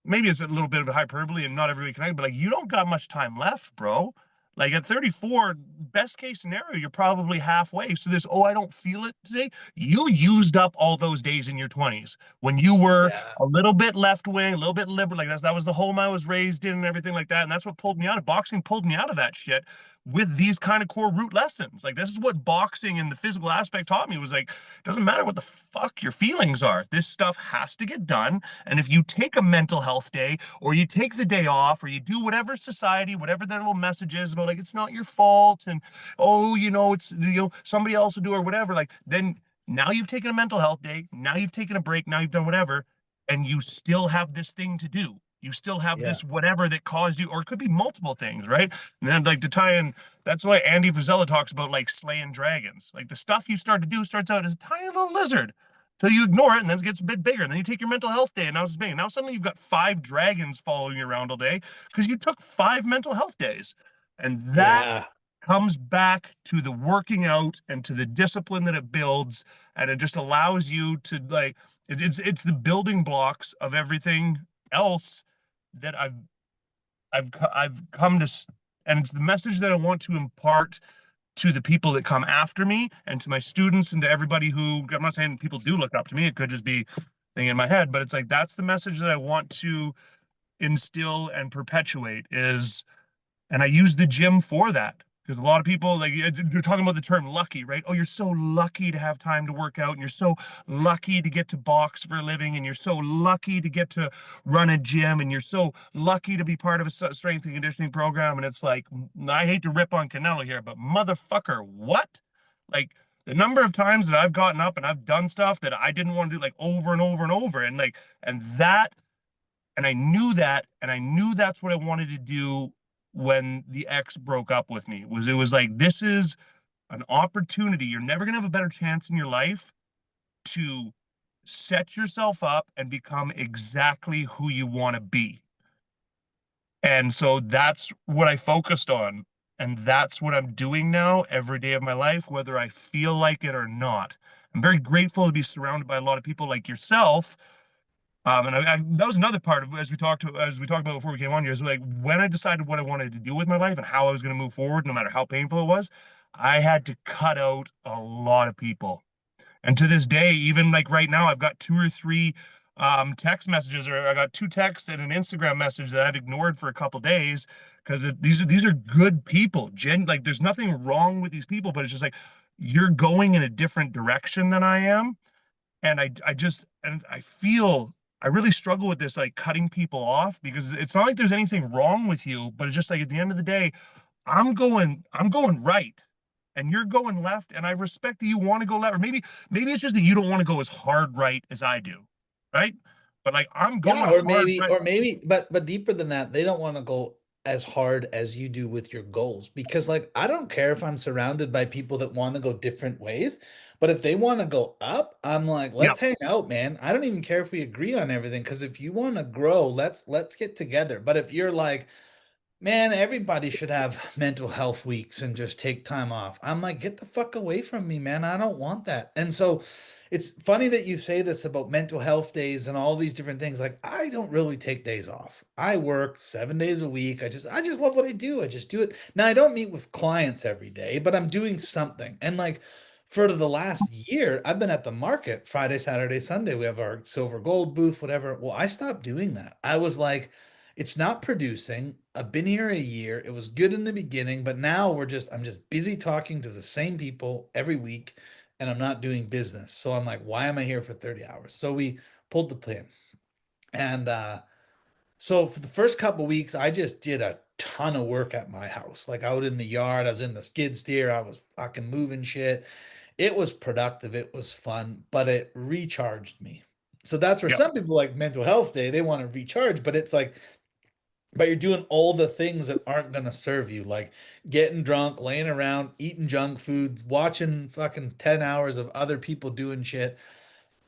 maybe it's a little bit of a hyperbole and not everybody can, but like you don't got much time left, bro. Like at 34, best case scenario, you're probably halfway. So this, oh, I don't feel it today. You used up all those days in your 20s when you were Yeah. a little bit left wing, a little bit liberal. Like that was the home I was raised in and everything like that. And that's what pulled me out of boxing, pulled me out of that shit with these kind of core root lessons. Like this is what boxing and the physical aspect taught me was like, it doesn't matter what the fuck your feelings are. This stuff has to get done. And if you take a mental health day or you take the day off or you do whatever society, whatever their little message is about like it's not your fault and oh, it's somebody else will do or whatever, like then now you've taken a mental health day, now you've taken a break, now you've done whatever, and you still have this thing to do. You still have Yeah. this whatever that caused you, or it could be multiple things, right? And then like to tie in, that's why Andy Frisella talks about like slaying dragons. Like the stuff you start to do starts out as a tiny little lizard till you ignore it and then it gets a bit bigger. And then you take your mental health day and now it's big. And now suddenly you've got 5 dragons following you around all day because you took 5 mental health days. And that Yeah. comes back to the working out and to the discipline that it builds. And it just allows you to like, it's the building blocks of everything else that I've come to, and it's the message that I want to impart to the people that come after me and to my students and to everybody who I'm not saying people do look up to me. It could just be thing in my head, but it's like that's the message that I want to instill and perpetuate is and I use the gym for that because a lot of people like you're talking about the term lucky, right? Oh, you're so lucky to have time to work out, and you're so lucky to get to box for a living, and you're so lucky to get to run a gym, and you're so lucky to be part of a strength and conditioning program. And it's like, I hate to rip on Canelo here, but motherfucker, what? Like the number of times that I've gotten up and I've done stuff that I didn't want to do like over and over and over, and like, and that and I knew that, and I knew that's what I wanted to do when the ex broke up with me. Was it was like this is an opportunity. You're never gonna have a better chance in your life to set yourself up and become exactly who you want to be. And so that's what I focused on. And that's what I'm doing now every day of my life, whether I feel like it or not. I'm very grateful to be surrounded by a lot of people like yourself and that was another part of as we talked about before we came on here is like when I decided what I wanted to do with my life and how I was going to move forward, no matter how painful it was, I had to cut out a lot of people. And to this day, even like right now, I've got 2 or 3 text messages, or I got 2 texts and an Instagram message that I've ignored for a couple days because these are good people. Like there's nothing wrong with these people, but it's just like you're going in a different direction than I am and I just and I feel I really struggle with this like cutting people off because it's not like there's anything wrong with you, but it's just like at the end of the day, I'm going right and you're going left and I respect that you want to go left or maybe it's just that you don't want to go as hard right as I do. Right? But like I'm Yeah, going hard right. or maybe, but deeper than that, they don't want to go as hard as you do with your goals. Because like I don't care if I'm surrounded by people that want to go different ways, but if they want to go up, I'm like, Yeah. let's hang out, man. I don't even care if we agree on everything. Because if you want to grow, let's get together. But if you're like, man, everybody should have mental health weeks and just take time off. I'm like, get the fuck away from me, man. I don't want that. And so it's funny that you say this about mental health days and all these different things. Like, I don't really take days off. I work 7 days a week. I just love what I do. I just do it. Now, I don't meet with clients every day, but I'm doing something. And like for the last year, I've been at the market Friday, Saturday, Sunday. We have our silver gold booth, whatever. Well, I stopped doing that. I was like, it's not producing. I've been here a year. It was good in the beginning, but now I'm just busy talking to the same people every week and I'm not doing business. So I'm like, why am I here for 30 hours? So we pulled the pin. And so for the first couple weeks, I just did a ton of work at my house, like out in the yard. I was in the skid steer. I was fucking moving shit. it was productive, it was fun, but it recharged me. So that's where Yep. some people like mental health day, they want to recharge, but it's like, but you're doing all the things that aren't going to serve you, like getting drunk, laying around, eating junk foods, watching fucking 10 hours of other people doing shit,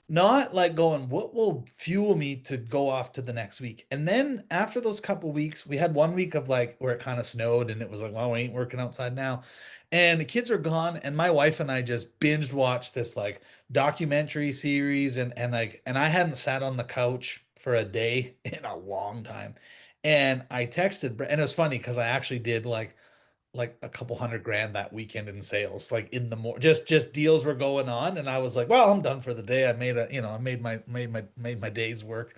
not like going, what will fuel me to go off to the next week? And then after those couple weeks, we had 1 week of like where it kind of snowed and it was like, well, we ain't working outside now. And the kids are gone, and my wife and I just binged watched this like documentary series, and I hadn't sat on the couch for a day in a long time. And I texted, and it was funny because I actually did like a couple hundred grand that weekend in sales, like in the more just deals were going on, and I was like, well, I'm done for the day. I made a, I made my day's work.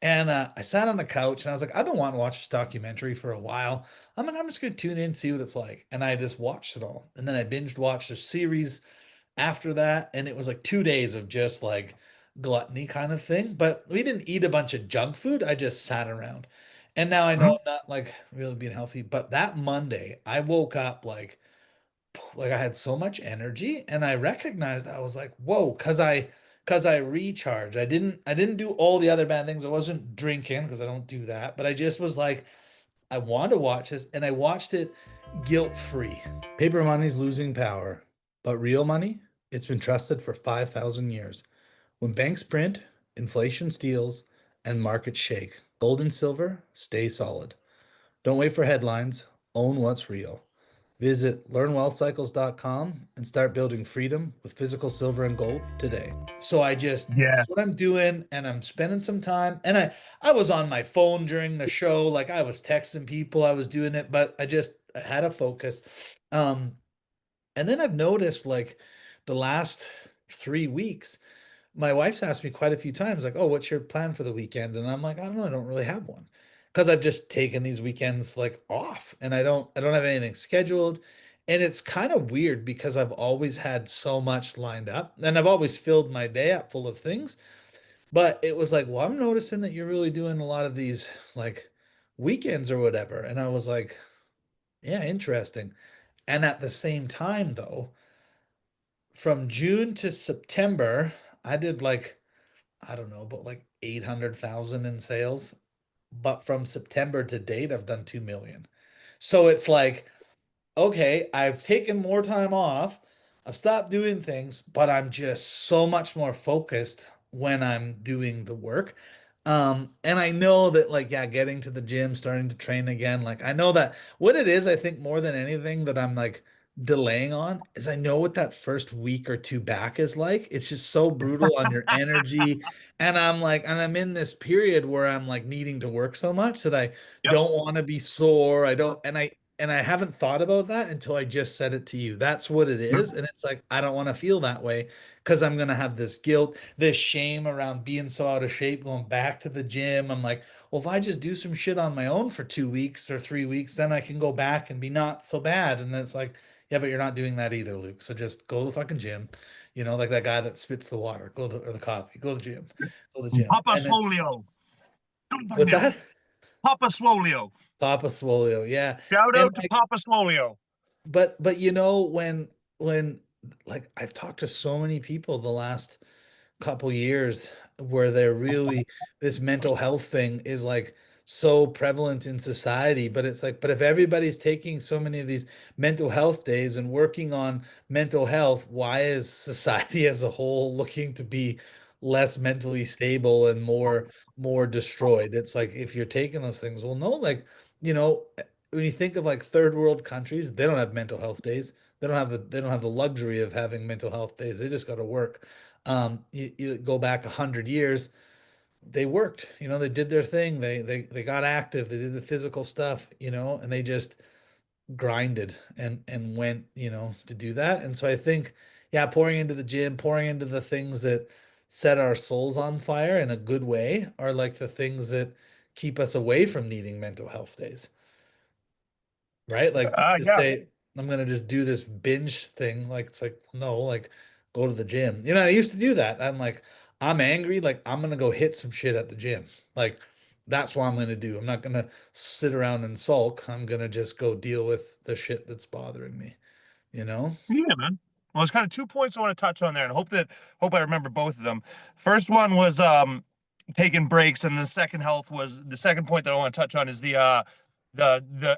And I sat on the couch and I was like, I've been wanting to watch this documentary for a while. I'm like, I'm just gonna tune in, see what it's like. And I just watched it all. And then I binged watched a series after that, and it was like 2 days of just like gluttony kind of thing. But we didn't eat a bunch of junk food. I just sat around. And now I know Mhm. I'm not like really being healthy, but that Monday I woke up like I had so much energy, and I recognized, I was like, whoa, because I recharged. I didn't do all the other bad things. I wasn't drinking because I don't do that, but I just was like, I wanted to watch this, and I watched it guilt-free. Paper money's losing power, but real money, it's been trusted for 5,000 years. When banks print, inflation steals, and markets shake, gold and silver stay solid. Don't wait for headlines, own what's real. Visit learnwealthcycles.com and start building freedom with physical silver and gold today. So that's what Yes. I'm doing, and I'm spending some time. And I was on my phone during the show, like I was texting people, I was doing it, but I had a focus. Um, and then I've noticed like the last 3 weeks, my wife's asked me quite a few times, like, "Oh, what's your plan for the weekend?" And I'm like, "I don't know, I don't really have one." Because I've just taken these weekends like off, and I don't have anything scheduled. And it's kind of weird because I've always had so much lined up, and I've always filled my day up full of things. But it was like, well, I'm noticing that you're really doing a lot of these like weekends or whatever. And I was like, yeah, interesting. And at the same time, though, from June to September, I did like, I don't know, but like 800,000 in sales. But from September to date, I've done 2 million. So it's like, okay, I've taken more time off. I've stopped doing things, but I'm just so much more focused when I'm doing the work. And I know that like, yeah, getting to the gym, starting to train again, like I know that what it is, I think more than anything that I'm like delaying on is I know what that first week or two back is like. It's just so brutal on your energy. And I'm like, and I'm in this period where I'm like needing to work so much that I Yep. don't want to be sore. I don't, and I haven't thought about that until I just said it to you. That's what it is. And it's like, I don't want to feel that way because I'm going to have this guilt, this shame around being so out of shape, going back to the gym. I'm like, well, if I just do some shit on my own for 2 weeks or 3 weeks, then I can go back and be not so bad. And then it's like, yeah, but you're not doing that either, Luke. So just go to the fucking gym. Like that guy that spits the water, or the coffee, go to the gym, go to the gym. Papa And then, Swolio. what's that? Papa Swolio. Papa Swolio. Yeah. Shout And out to like, Papa Swolio. but when like I've talked to so many people the last couple years where they're really, this mental health thing is like so prevalent in society, but it's like, but if everybody's taking so many of these mental health days and working on mental health, why is society as a whole looking to be less mentally stable and more destroyed? It's like, if you're taking those things, well, no, like, you know when you think of like third world countries, they don't have mental health days. They don't have the luxury of having mental health days. They just got to work. You go back 100 years, they worked. They did their thing. They got active. They did the physical stuff. And they just grinded and went, to do that. And so I think, yeah, pouring into the gym, pouring into the things that set our souls on fire in a good way are like the things that keep us away from needing mental health days, right? Like to Yeah. say, I'm gonna just do this binge thing. Like it's like, no, like go to the gym. I used to do that. I'm like, I'm angry, like I'm gonna go hit some shit at the gym. Like that's what I'm gonna do. I'm not gonna sit around and sulk. I'm gonna just go deal with the shit that's bothering me, you know? Yeah, man. Well, there's kind of 2 points I want to touch on there, and hope I remember both of them. First one was taking breaks, and the second point that I want to touch on is the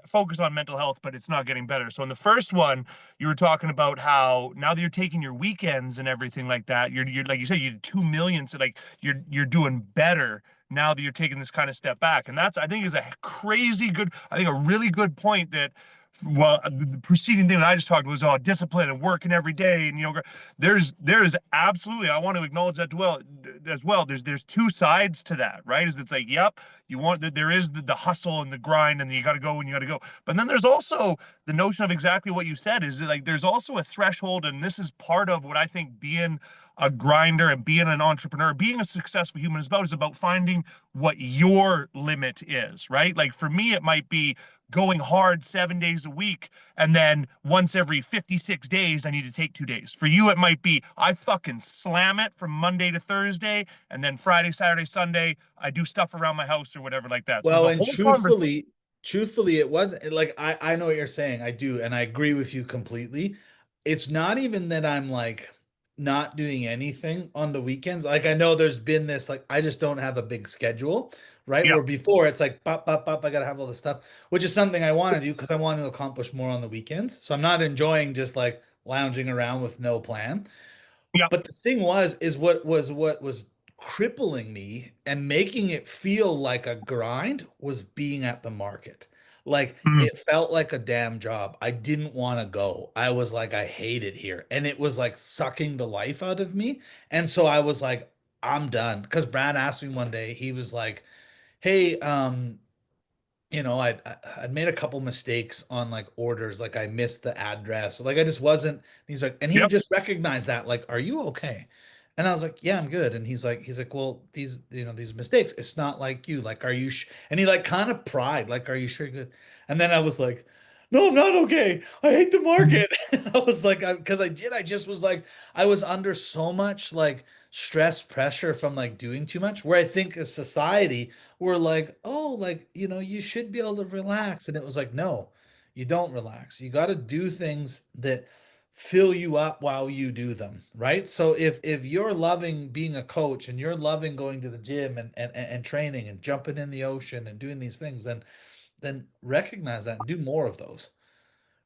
focus on mental health, but it's not getting better. So in the first one, you were talking about how now that you're taking your weekends and everything like that, you're like you said, you did 2 million, so like you're doing better now that you're taking this kind of step back. And that's, I think, is a crazy good, I think a really good point that, well, the preceding thing that I just talked about was all discipline and working every day. And, there is absolutely, I want to acknowledge that as well. There's two sides to that, right? Is it's like, yep, you want that there is the hustle and the grind, and you got to go and you got to go. But then there's also the notion of exactly what you said is that, like, there's also a threshold. And this is part of what I think being a grinder and being an entrepreneur, being a successful human is about finding what your limit is, right? Like for me, it might be going hard 7 days a week, and then once every 56 days, I need to take 2 days. For you, it might be I fucking slam it from Monday to Thursday, and then Friday, Saturday, Sunday, I do stuff around my house or whatever like that. So there's Well, a and whole conversation. truthfully, it wasn't like I know what you're saying. I do, and I agree with you completely. It's not even that I'm like not doing anything on the weekends. Like I know there's been this like I just don't have a big schedule, right? Yeah, Where before it's like pop, pop, pop, I gotta have all this stuff, which is something I want to do because I want to accomplish more on the weekends. So I'm not enjoying just like lounging around with no plan. yeah, But the thing was, is what was crippling me and making it feel like a grind was being at the market. Like mm, it felt like a damn job. I didn't want to go. I was like, I hate it here. And it was like sucking the life out of me. And so I was like, I'm done. Because Brad asked me one day, he was like, hey, I'd made a couple mistakes on like orders, like I missed the address, like I just wasn't. He's like, and he yep, just recognized that, like, are you okay? And I was like, yeah, I'm good. And he's like, well, these mistakes, it's not like you, like, are you? And he like kind of pried, like, are you sure you're good? And then I was like, no, I'm not okay. I hate the mhm, market. I was like, because I just was like, I was under so much like stress pressure from like doing too much, where I think as society were like, oh, like, you should be able to relax. And it was like, no, you don't relax. You got to do things that fill you up while you do them, right? So if you're loving being a coach and you're loving going to the gym and training and jumping in the ocean and doing these things, then recognize that and do more of those,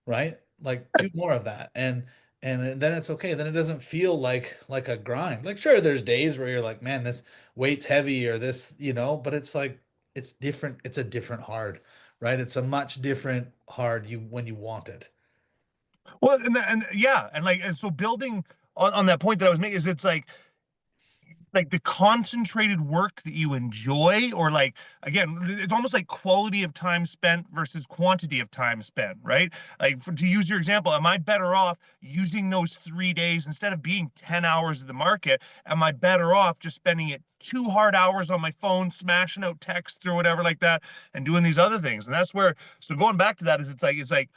right? Like do more of that. And then it's okay. Then it doesn't feel like a grind. Like sure, there's days where you're like, man, this weight's heavy or this, but it's like it's different. It's a different hard, right? It's a much different hard you when you want it. well, and yeah, and like, and so building on that point that I was making is it's like the concentrated work that you enjoy, or like, again, it's almost like quality of time spent versus quantity of time spent, right? Like to use your example, am I better off using those 3 days instead of being 10 hours of the market? Am I better off just spending it 2 hard hours on my phone smashing out texts or whatever like that, and doing these other things? And that's where, so going back to that, is it's like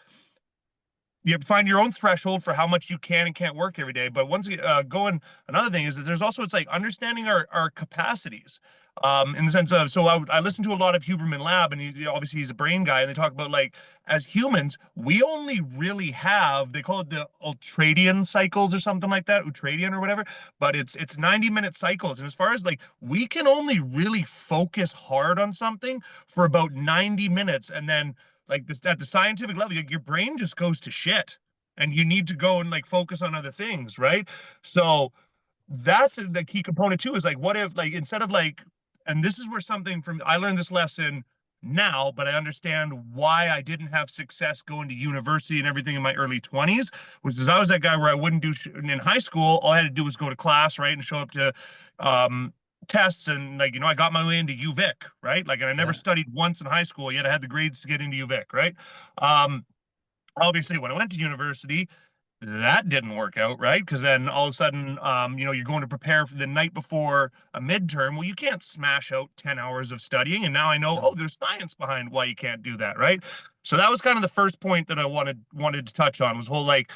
you have to find your own threshold for how much you can and can't work every day. But once going, another thing is that there's also, it's like understanding our capacities, in the sense of, so I listen to a lot of Huberman Lab, and obviously he's a brain guy, and they talk about, like, as humans, we only really have, they call it the ultradian cycles or something like that, ultradian or whatever, but it's 90-minute cycles. And as far as, like, we can only really focus hard on something for about 90 minutes, and then, like, this, at the scientific level, like, your brain just goes to shit, and you need to go and, like, focus on other things, right? So that's the key component too, is like, what if, like, instead of, like, and this is where something from, I learned this lesson now, but I understand why I didn't have success going to university and everything in my early 20s, which is I was that guy where I wouldn't do in high school. All I had to do was go to class, right, and show up to um tests, and, like, I got my way into UVic, right? Like, and I never Yeah. studied once in high school, yet I had the grades to get into UVic, right? um Obviously, when I went to university, that didn't work out, right? Because then all of a sudden, you're going to prepare for the night before a midterm. Well, you can't smash out 10 hours of studying. And now I know, oh, No. there's science behind why you can't do that, right? So that was kind of the first point that I wanted to touch on, was whole, like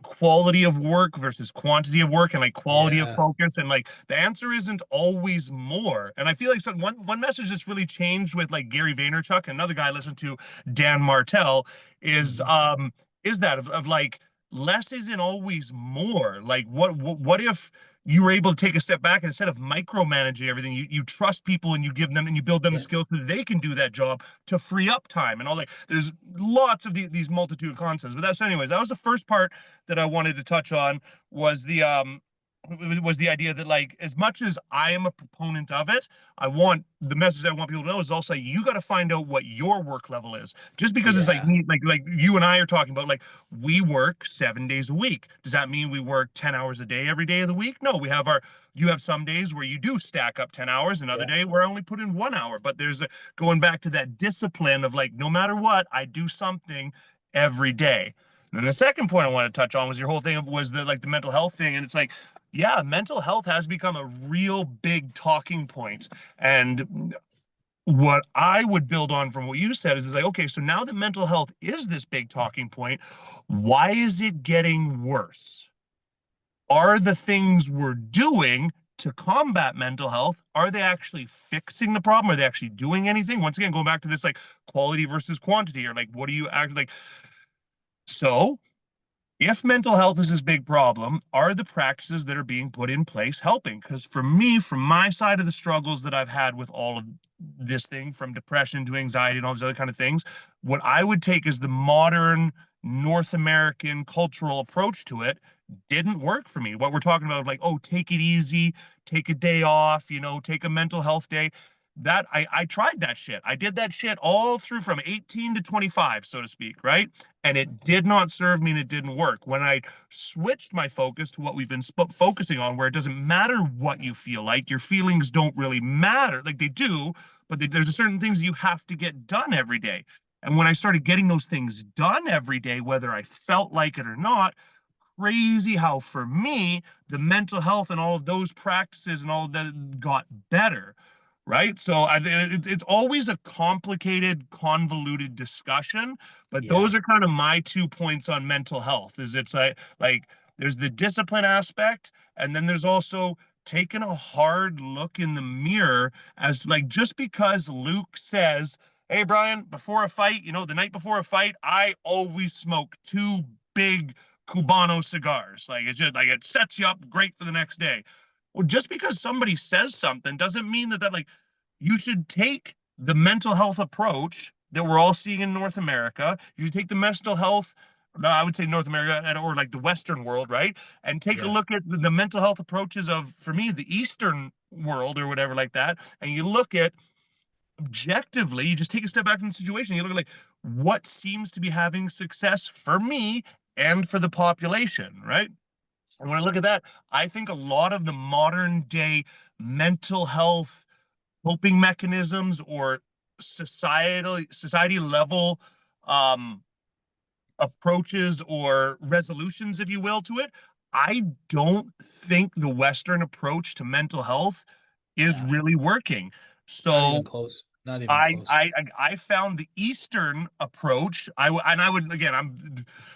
quality of work versus quantity of work, and like quality of Yeah. focus. And, like, the answer isn't always more. And I feel like one message that's really changed with, like, Gary Vaynerchuk, another guy I listened to, Dan Martell, is Mhm. is that of, less isn't always more. Like what if you were able to take a step back and instead of micromanaging everything, you trust people and you give them and you build them the Yeah. skills so that they can do that job to free up time and all that. There's lots of these multitude of concepts. But that's anyways, that was the first part that I wanted to touch on was the idea that like as much as I am a proponent of it, I want the message I want people to know is also you got to find out what your work level is. Just because it's like Yeah. me, like you and I are talking about, like we work 7 days a week. Does that mean we work 10 hours a day every day of the week? No, we have our you have some days where you do stack up 10 hours, another Yeah. day where I only put in 1 hour. But there's a going back to that discipline of like no matter what, I do something every day. And then the second point I want to touch on was your whole thing was the like the mental health thing. And it's like, yeah, mental health has become a real big talking point. And what I would build on from what you said is like, okay, so now that mental health is this big talking point, why is it getting worse? Are the things we're doing to combat mental health, are they actually fixing the problem? Are they actually doing anything? Once again, going back to this like quality versus quantity, or like what do you actually like? So if mental health is this big problem, are the practices that are being put in place helping? Because for me, from my side of the struggles that I've had with all of this thing, from depression to anxiety and all these other kind of things, what I would take as the modern North American cultural approach to it didn't work for me. What we're talking about, like, oh, take it easy, take a day off, take a mental health day. That I tried that shit. I did that shit all through from 18 to 25, so to speak, right? And it did not serve me and it didn't work. When I switched my focus to what we've been focusing on, where it doesn't matter what you feel like, your feelings don't really matter. Like they do, but there's certain things you have to get done every day. And when I started getting those things done every day, whether I felt like it or not, crazy how for me, the mental health and all of those practices and all of that got better. Right. So it's always a complicated, convoluted discussion, but Yeah. those are kind of my 2 points on mental health is it's like there's the discipline aspect, and then there's also taking a hard look in the mirror as like just because Luke says, hey Brian, before a fight, the night before a fight, I always smoke two big Cubano cigars. Like it's just like it sets you up great for the next day. Well, just because somebody says something doesn't mean that like you should take the mental health approach that we're all seeing in North America. You should take the mental health, no, I would say North America or like the Western world, right? And take a Yeah. look at the mental health approaches of, for me, the Eastern world or whatever like that. And you look at objectively, you just take a step back from the situation. You look at like what seems to be having success for me and for the population, right? And when I look at that, I think a lot of the modern day mental health coping mechanisms or society level um, approaches or resolutions, if you will, to it, I don't think the Western approach to mental health is Yeah. really working. Not So even close. Not even I close. I I found the Eastern approach. And I would again, I'm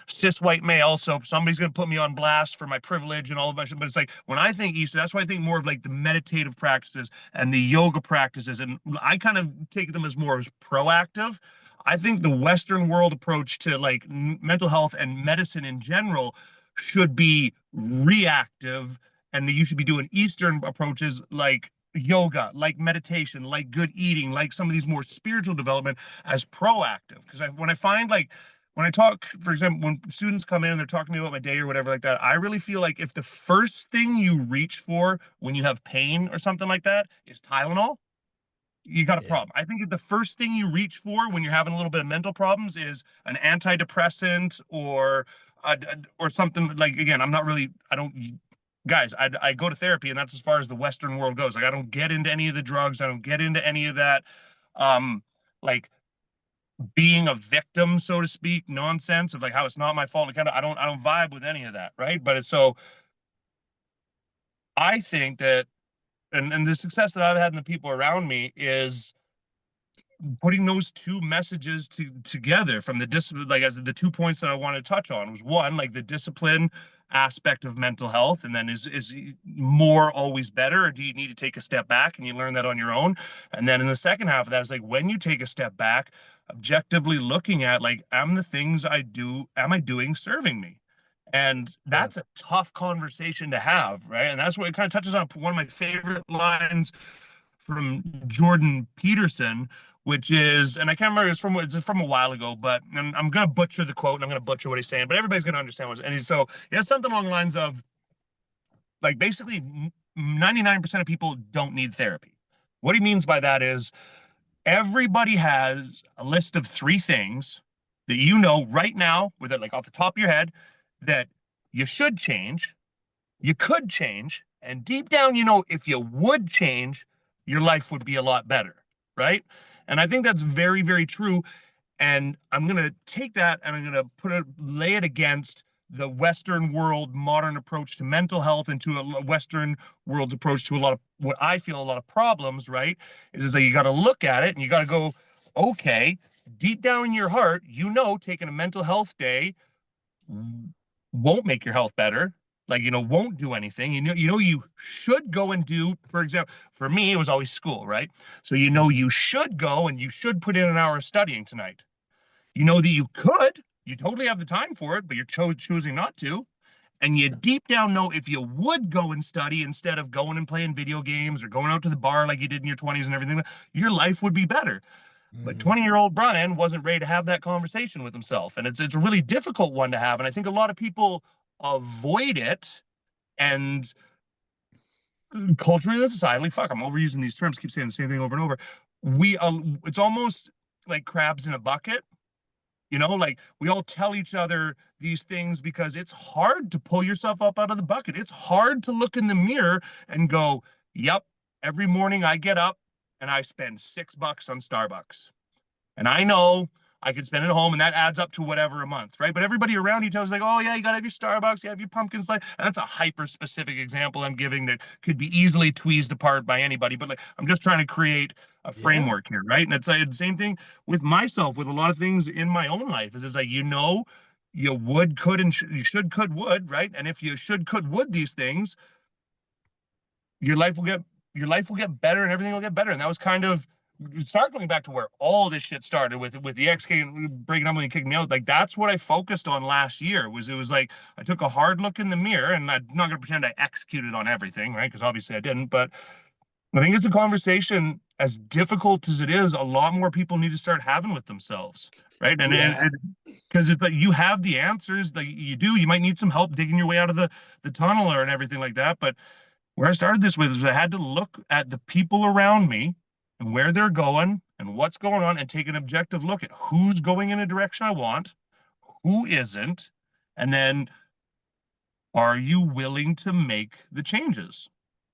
cis white male, so somebody's gonna put me on blast for my privilege and all of my shit. But it's like when I think Eastern, that's why I think more of like the meditative practices and the yoga practices, and I kind of take them as more as proactive. I think the Western world approach to like mental health and medicine in general should be reactive, and you should be doing Eastern approaches like yoga, like meditation, like good eating, like some of these more spiritual development as proactive. Because when I find like when I talk, for example, when students come in and they're talking to me about my day or whatever like that, I really feel like if the first thing you reach for when you have pain or something like that is Tylenol, you got a Yeah. problem. I think the first thing you reach for when you're having a little bit of mental problems is an antidepressant or something like again, I'm not really I don't guys, I go to therapy and that's as far as the Western world goes. Like I don't get into any of the drugs, I don't get into any of that um like being a victim, so to speak, nonsense of like how it's not my fault. Kind of I don't vibe with any of that, right? But it's so I think that and the success that I've had in the people around me is putting those two messages together from the discipline, like as the 2 points that I wanted to touch on was one, like the discipline aspect of mental health, and then is more always better, or do you need to take a step back and you learn that on your own? And then in the second half of that is like when you take a step back, objectively looking at like, am the things I do, am I doing serving me? And Yeah. that's a tough conversation to have, right? And that's what it kind of touches on one of my favorite lines from Jordan Peterson, which is, and I can't remember, it's from a while ago, but I'm going to butcher the quote and I'm going to butcher what he's saying, but everybody's going to understand what. And he has something along the lines of like basically 99% of people don't need therapy. What he means by that is everybody has a list of three things that you know right now, with it like off the top of your head, that you should change, you could change, and deep down, you know, if you would change, your life would be a lot better, right? And I think that's very, very true. And I'm going to take that and I'm going to lay it against the Western world modern approach to mental health and to a Western world's approach to a lot of what I feel a lot of problems, right? Is that you got to look at it and you got to go, okay, deep down in your heart, you know, taking a mental health day won't make your health better. Like, you know, won't do anything. You know, you should go and do, for example, for me, it was always school, right? So, you know, you should go and you should put in an hour of studying tonight. You know that you could, you totally have the time for it, but you're choosing not to. And you deep down know if you would go and study instead of going and playing video games or going out to the bar like you did in your 20s and everything, your life would be better. But Hmm. 20-year-old Bryan wasn't ready to have that conversation with himself. And it's a really difficult one to have. And I think a lot of people avoid it. And culturally and societally, fuck, I'm overusing these terms, keep saying the same thing over and over. It's almost like crabs in a bucket. You know, like we all tell each other these things because it's hard to pull yourself up out of the bucket. It's hard to look in the mirror and go, yep, every morning I get up and I spend $6 on Starbucks. And I know I could spend it at home and that adds up to whatever a month, right? But everybody around you tells like, oh yeah, you gotta have your Starbucks, you have your pumpkin spice. And that's a hyper specific example I'm giving that could be easily tweezed apart by anybody. But like I'm just trying to create a Yeah. framework here, right? And it's like the same thing with myself, with a lot of things in my own life. Is like, you know, you would, could, and you should, could, would, right? And if you should, could, would these things, your life will get your life will get better and everything will get better. And that was kind of start going back to where all this shit started with the XK breaking up and kicking me out. Like that's what I focused on last year. Was it was like I took a hard look in the mirror, and I'm not gonna pretend I executed on everything, right? Because obviously I didn't. But I think it's a conversation as difficult as it is. A lot more people need to start having with themselves, right? Yeah. And because it's like you have the answers, like you do. You might need some help digging your way out of the tunnel or and everything like that, but where I started this with is I had to look at the people around me and where they're going and what's going on and take an objective look at who's going in a direction I want, who isn't, and then are you willing to make the changes?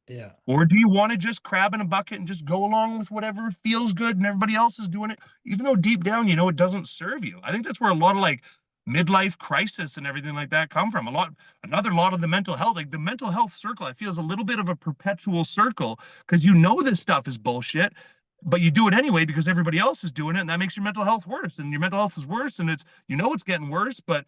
Yeah. Or do you want to just crab in a bucket and just go along with whatever feels good and everybody else is doing it, even though deep down you know it doesn't serve you? I think that's where a lot of like midlife crisis and everything like that come from. Another lot of the mental health, like the mental health circle, I feel is a little bit of a perpetual circle because you know this stuff is bullshit, but you do it anyway because everybody else is doing it, and that makes your mental health worse. And your mental health is worse, and it's you know it's getting worse, but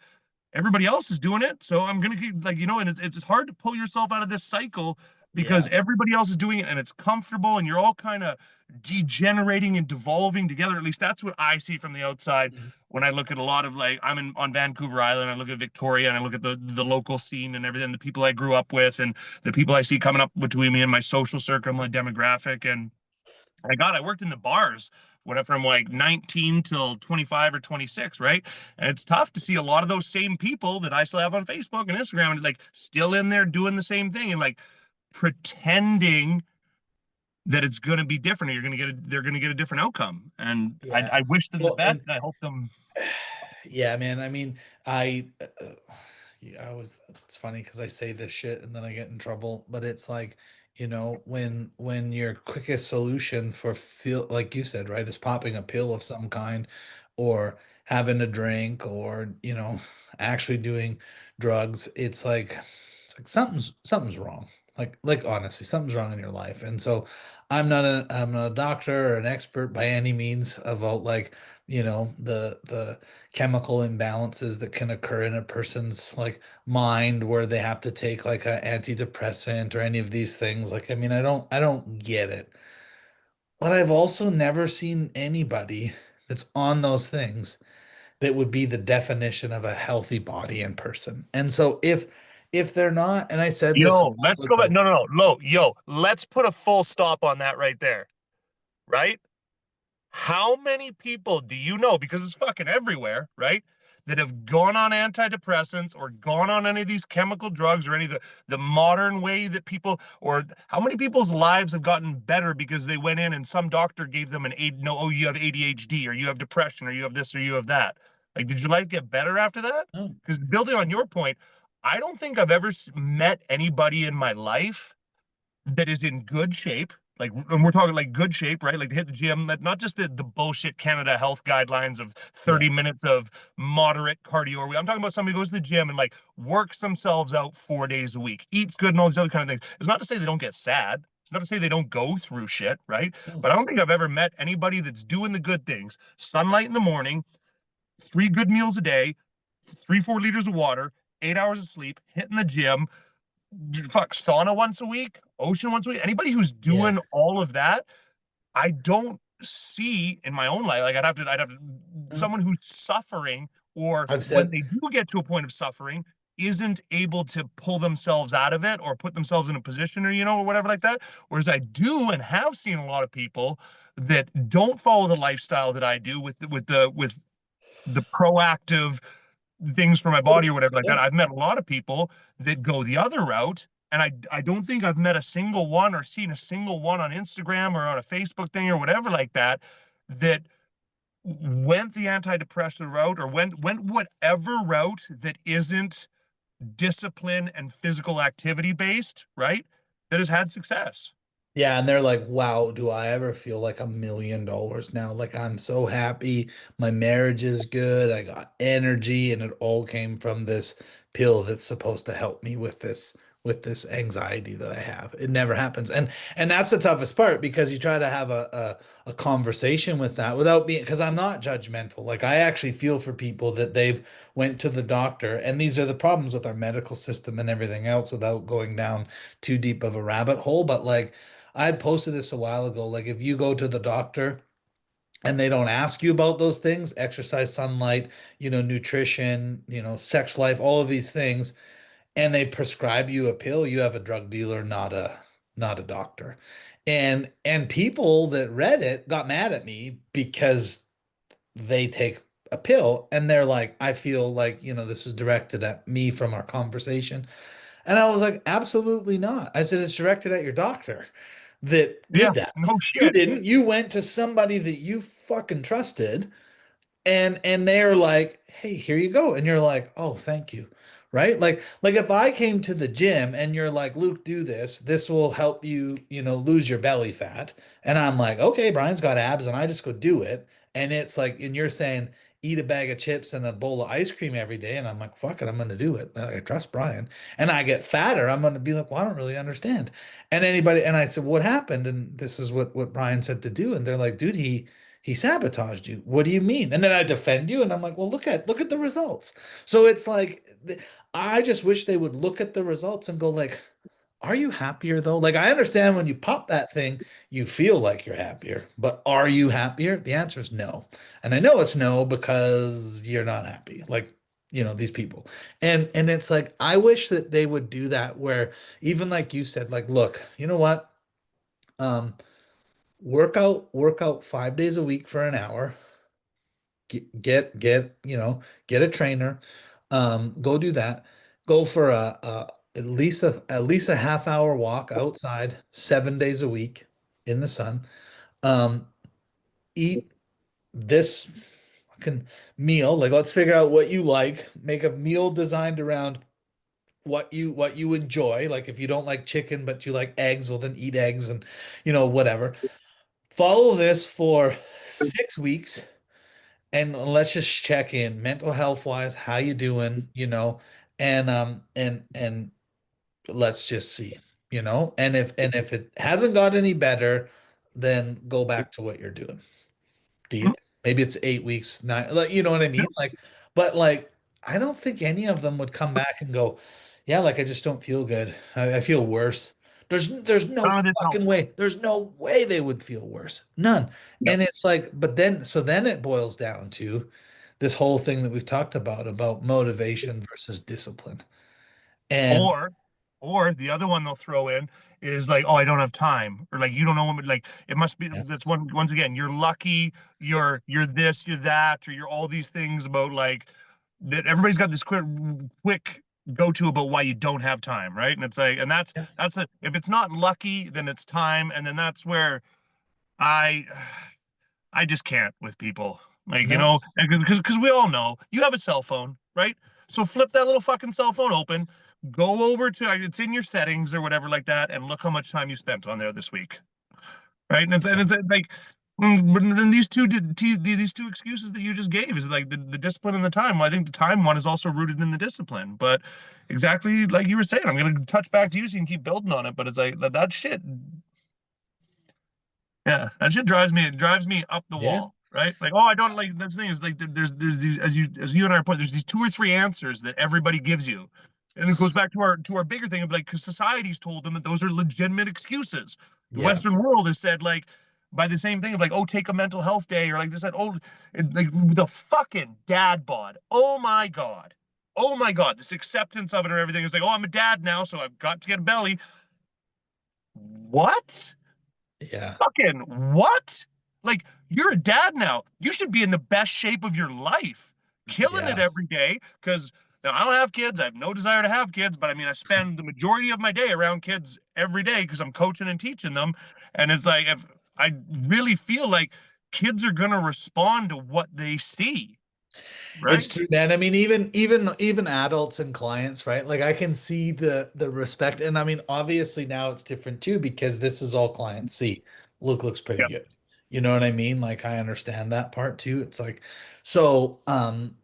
everybody else is doing it. So I'm gonna keep like you know, and it's hard to pull yourself out of this cycle because Yeah. everybody else is doing it and it's comfortable and you're all kind of degenerating and devolving together. At least that's what I see from the outside Mhm. when I look at a lot of like I'm in on Vancouver Island, I look at Victoria and I look at the local scene and everything, the people I grew up with and the people I see coming up between me and my social circle, my demographic. And my God, I worked in the bars when from like 19 till 25 or 26, right? And it's tough to see a lot of those same people that I still have on Facebook and Instagram and like still in there doing the same thing and like pretending that it's going to be different or they're going to get a different outcome. And Yeah. I wish them the Well, and best and I hope them. yeah, man. I mean, yeah, it's funny because I say this shit and then I get in trouble, but it's like, when your quickest solution for feel like you said, right, is popping a pill of some kind or having a drink or, actually doing drugs, it's like something's wrong. Like honestly, something's wrong in your life. And so I'm not a doctor or an expert by any means about like, the chemical imbalances that can occur in a person's like mind where they have to take like an antidepressant or any of these things. Like, I mean, I don't get it. But I've also never seen anybody that's on those things that would be the definition of a healthy body and person. And so if they're not, and I said this a Yo, let's while go back. ago. No, no, no. Yo, let's put a full stop on that right there. Right? How many people do you know, because it's fucking everywhere, right? That have gone on antidepressants or gone on any of these chemical drugs or any of the modern way that people, or how many people's lives have gotten better because they went in and some doctor gave them no, oh, you have ADHD or you have depression or you have this or you have that. Like, did your life get better after that? Oh, Because building on your point, I don't think I've ever met anybody in my life that is in good shape. Like, and we're talking like good shape, right? Like, to hit the gym, not just the bullshit Canada health guidelines of yeah. 30 minutes of moderate cardio. I'm talking about somebody who goes to the gym and like works themselves out 4 days a week, eats good and all these other kind of things. It's not to say they don't get sad. It's not to say they don't go through shit, right? Oh, But I don't think I've ever met anybody that's doing the good things. Sunlight in the morning, 3 good meals a day, 3, 4 liters of water, 8 hours of sleep, hitting the gym, fuck sauna once a week, ocean once a week. Anybody who's yeah. doing all of that, I don't see in my own life. Like I'd have No, someone who's suffering, or I've when said, they do get to a point of suffering, isn't able to pull themselves out of it or put themselves in a position or or whatever like that. Whereas I do and have seen a lot of people that don't follow the lifestyle that I do with the proactive things for my body or whatever like that. yeah. I've met a lot of people that go the other route. And I don't think I've met a single one or seen a single one on Instagram or on a Facebook thing or whatever like that that went the antidepressant route or went whatever route that isn't discipline and physical activity based, right? That has had success. Yeah, and they're like, wow, do I ever feel like $1 million now? Like I'm so happy. My marriage is good. I got energy, and it all came from this pill that's supposed to help me with this anxiety that I have. It never happens. And that's the toughest part because you try to have a conversation with that without being because I'm not judgmental. Like I actually feel for people that they've went to the doctor, and these are the problems with our medical system and everything else without going down too deep of a rabbit hole. But like I had posted this a while ago. Like, if you go to the doctor and they don't ask you about those things, exercise, sunlight, nutrition, sex life, all of these things, and they prescribe you a pill, you have a drug dealer, not a doctor. And people that read it got mad at me because they take a pill and they're like, I feel like, this is directed at me from our conversation. And I was like, absolutely not. I said, it's directed at your doctor that Yeah, did that. no You shit. didn't. You went to somebody that you fucking trusted and they're like, "Hey, here you go." And you're like, "Oh, thank you." Right? Like if I came to the gym and you're like, "Luke, do this. This will help you, lose your belly fat." And I'm like, "Okay, Brian's got abs," and I just go do it. And it's like, and you're saying, "Eat a bag of chips and a bowl of ice cream every day." And I'm like, "Fuck it, I'm gonna do it. I trust Brian." And I get fatter, I'm gonna be like, "Well, I don't really understand." And I said, "What happened?" And this is what Brian said to do. And they're like, "Dude, he sabotaged you. What do you mean?" And then I defend you, and I'm like, well, look at the results. So it's like I just wish they would look at the results and go like, are you happier though? Like I understand when you pop that thing, you feel like you're happier, but are you happier? The answer is no. And I know it's no because you're not happy. Like, these people. And it's like I wish that they would do that where even like you said, like, look, you know what? Um, work out 5 days a week for an hour. Get a trainer. Go do that. Go for at least a half hour walk outside 7 days a week in the sun. Um, eat this fucking meal. Like let's figure out what you like. Make a meal designed around what you enjoy. Like if you don't like chicken but you like eggs, well then eat eggs and whatever. Follow this for 6 weeks and let's just check in mental health wise, how you doing, and let's just see, and if it hasn't got any better, then go back to what you're doing. Maybe it's 8 weeks, nine, like, you know what I mean? Like, but like, I don't think any of them would come back and go, yeah, like I just don't feel good. I feel worse. There's no None of this fucking helps. way. There's no way they would feel worse. None. Yep. And it's like, but then it boils down to this whole thing that we've talked about motivation versus discipline. And Or, or the other one they'll throw in is like, oh, I don't have time, or like you don't know when, like it must be. yeah, That's one. Once again, you're lucky. You're this, you're that, or you're all these things about like that. Everybody's got this quick go to about why you don't have time, right? And it's like, and yeah, that's a, if it's not lucky, then it's time, and then that's where I I just can't with people. Like, no, because we all know you have a cell phone, right? So flip that little fucking cell phone open, go over to it's in your settings or whatever like that, and look how much time you spent on there this week, right? And it's like, but then these two excuses that you just gave is like the discipline and the time. Well, I think the time one is also rooted in the discipline, but exactly like you were saying, I'm gonna touch back to you so you can keep building on it. But it's like that shit. Yeah, that shit drives me up the yeah, wall, right? Like, oh, I don't like this thing is like there's these as you and I report, there's these two or three answers that everybody gives you. And it goes back to our bigger thing of like because society's told them that those are legitimate excuses. The yeah. Western world has said like by the same thing of like, oh, take a mental health day, or like they said, oh, like the fucking dad bod. Oh my God. Oh my God, this acceptance of it or everything is like, oh, I'm a dad now, so I've got to get a belly. What? Yeah. Fucking what? Like, you're a dad now. You should be in the best shape of your life, killing it Yeah. every day. Because now I don't have kids. I have no desire to have kids, but I mean, I spend the majority of my day around kids every day because I'm coaching and teaching them. And it's like, if I really feel like kids are going to respond to what they see, It's right? true, man. I mean, even adults and clients, right? Like I can see the respect, and I mean, obviously now it's different too because this is all clients see. Luke looks pretty Yeah. good. You know what I mean? Like I understand that part too. It's like so,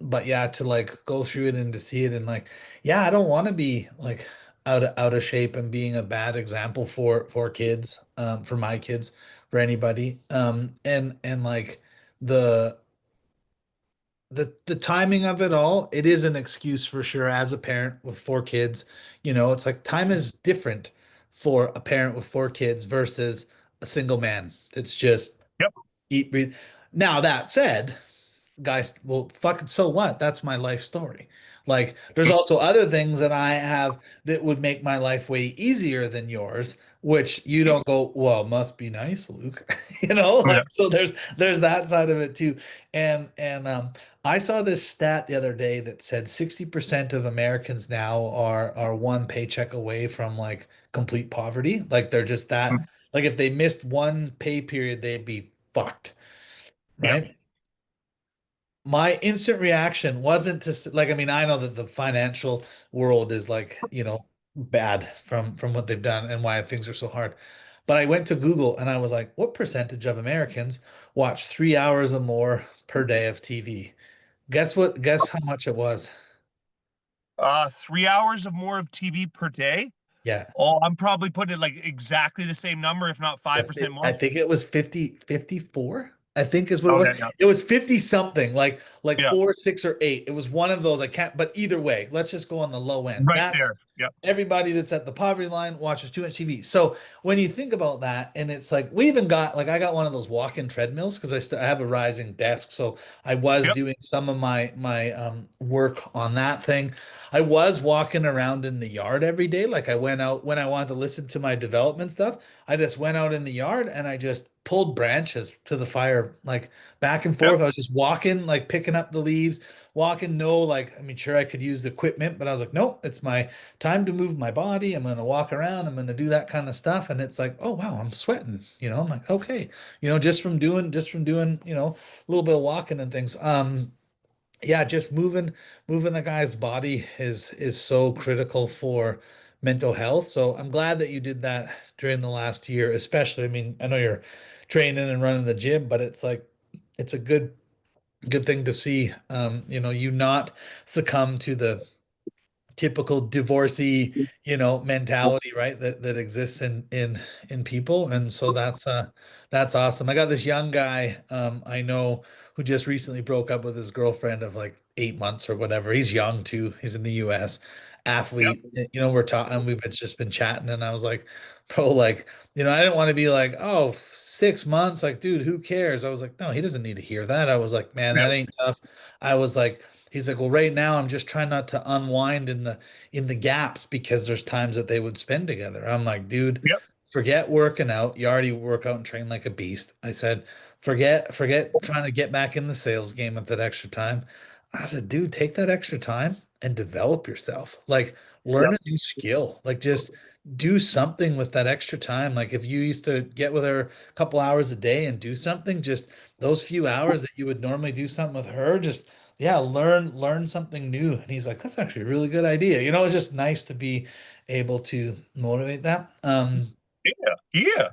but yeah, to like go through it and to see it and like, yeah, I don't want to be like out of shape and being a bad example for kids, for my kids, for anybody. And like the the timing of it all, it is an excuse for sure as a parent with four kids. It's like time is different for a parent with four kids versus a single man. It's just Yep. eat, breathe. Now that said, guys, well, fucking so what? That's my life story. Like, there's also other things that I have that would make my life way easier than yours, which you don't go, well, must be nice, Luke. Yeah. Like so there's that side of it too. And I saw this stat the other day that said 60% of Americans now are one paycheck away from like complete poverty. Like they're just that, like if they missed one pay period, they'd be fucked, Yeah. right? My instant reaction wasn't to like, I mean, I know that the financial world is like, bad from what they've done and why things are so hard. But I went to Google and I was like, what percentage of Americans watch 3 hours or more per day of TV? Guess what? Guess how much it was? 3 hours of more of TV per day. Yeah. Oh, I'm probably putting it like exactly the same number, if not 5% I more. think it was 54. I think is what it was. Okay, yeah. It was 50 something, like Yeah, 4, 6, or 8. It was one of those. I can't, but either way, let's just go on the low end. right That's there. Yeah. everybody that's at the poverty line watches too much TV. So when you think about that, and it's like we even got like I got one of those walk-in treadmills because I have a rising desk. So I was Yep. doing some of my work on that thing. I was walking around in the yard every day. Like I went out when I wanted to listen to my development stuff. I just went out in the yard and I just pulled branches to the fire, like back and Yep. forth. I was just walking, like picking up the leaves, walking. No, like, I mean, sure, I could use the equipment, but I was like, nope, it's my time to move my body. I'm going to walk around. I'm going to do that kind of stuff. And it's like, oh, wow, I'm sweating. I'm like, okay, just from doing, a little bit of walking and things. Yeah, just moving the guy's body is so critical for mental health. So I'm glad that you did that during the last year, especially. I mean, I know you're training and running the gym, but it's like it's a good thing to see. You not succumb to the typical divorcee, mentality, right? That exists in people. And so that's awesome. I got this young guy I know who just recently broke up with his girlfriend of like 8 months or whatever. He's young too. He's in the US. Yep. athlete. We're talking, we've just been chatting, and I was like, bro, like, I didn't want to be like, oh, 6 months, like, dude, who cares? I was like, no, he doesn't need to hear that. I was like, man, that Yep. ain't tough. I was like, he's like, well, right now I'm just trying not to unwind in the gaps because there's times that they would spend together. I'm like, dude, Yep. forget working out. You already work out and train like a beast. I said, forget trying to get back in the sales game with that extra time. I said, dude, take that extra time and develop yourself. Like, learn Yep. a new skill. Like, just do something with that extra time. Like, if you used to get with her a couple hours a day and do something, just those few hours that you would normally do something with her, just yeah, learn something new. And he's like, that's actually a really good idea. It's just nice to be able to motivate that. Yeah. Yeah.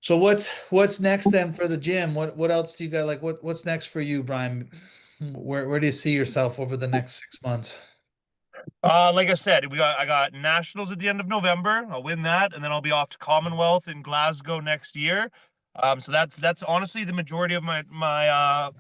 So what's next then for the gym? What else do you got? Like what's next for you, Brian? Where do you see yourself over the next 6 months? Like I said, I got nationals at the end of November. I'll win that, and then I'll be off to Commonwealth in Glasgow next year. So that's honestly the majority of my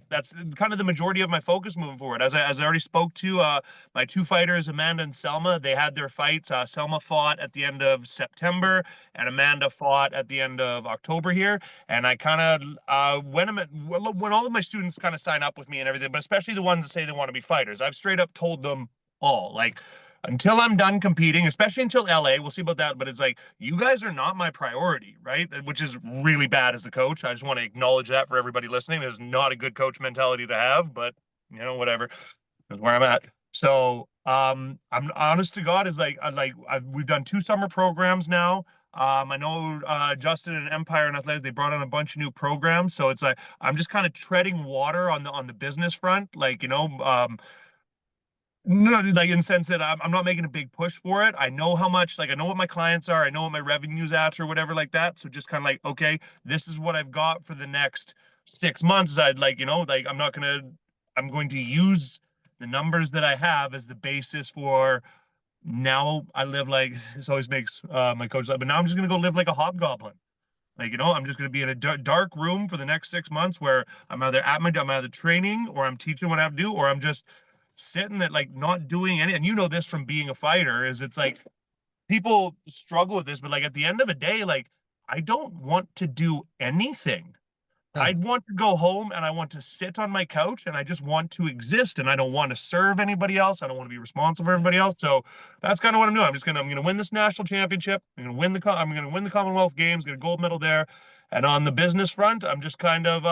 that's kind of the majority of my focus moving forward. As I already spoke to my two fighters, Amanda and Selma, they had their fights. Selma fought at the end of September, and Amanda fought at the end of October here. And I kind of when all of my students kind of sign up with me and everything, but especially the ones that say they want to be fighters, I've straight up told them all. Like, until I'm done competing, especially until LA, we'll see about that. But it's like, you guys are not my priority, right? Which is really bad as the coach. I just want to acknowledge that for everybody listening. It's not a good coach mentality to have, but whatever. That's where I'm at. So, I'm honest to God is we've done 2 summer programs now. I know Justin and Empire and Athletics, they brought on a bunch of new programs. So it's like I'm just kind of treading water on the business front. No, like in the sense that I'm not making a big push for it. I know how much, like, I know what my clients are. I know what my revenue's at or whatever like that. So just kind of like, okay, this is what I've got for the next 6 months. I'd like, like I'm going to use the numbers that I have as the basis for now. I live like, this always makes my coach laugh, but now I'm just going to go live like a hobgoblin. Like, I'm just going to be in a dark room for the next 6 months where I'm either training or I'm teaching what I have to do, or I'm just sitting there, like, not doing any. And you know this from being a fighter, is it's like people struggle with this, but like at the end of the day, like, I don't want to do anything. I No. want to go home and I want to sit on my couch and I just want to exist and I don't want to serve anybody else. I don't want to be responsible for everybody else. So that's kind of what I'm doing. I'm gonna win this national championship. I'm gonna win the Commonwealth Games, get a gold medal there. And on the business front, I'm just kind of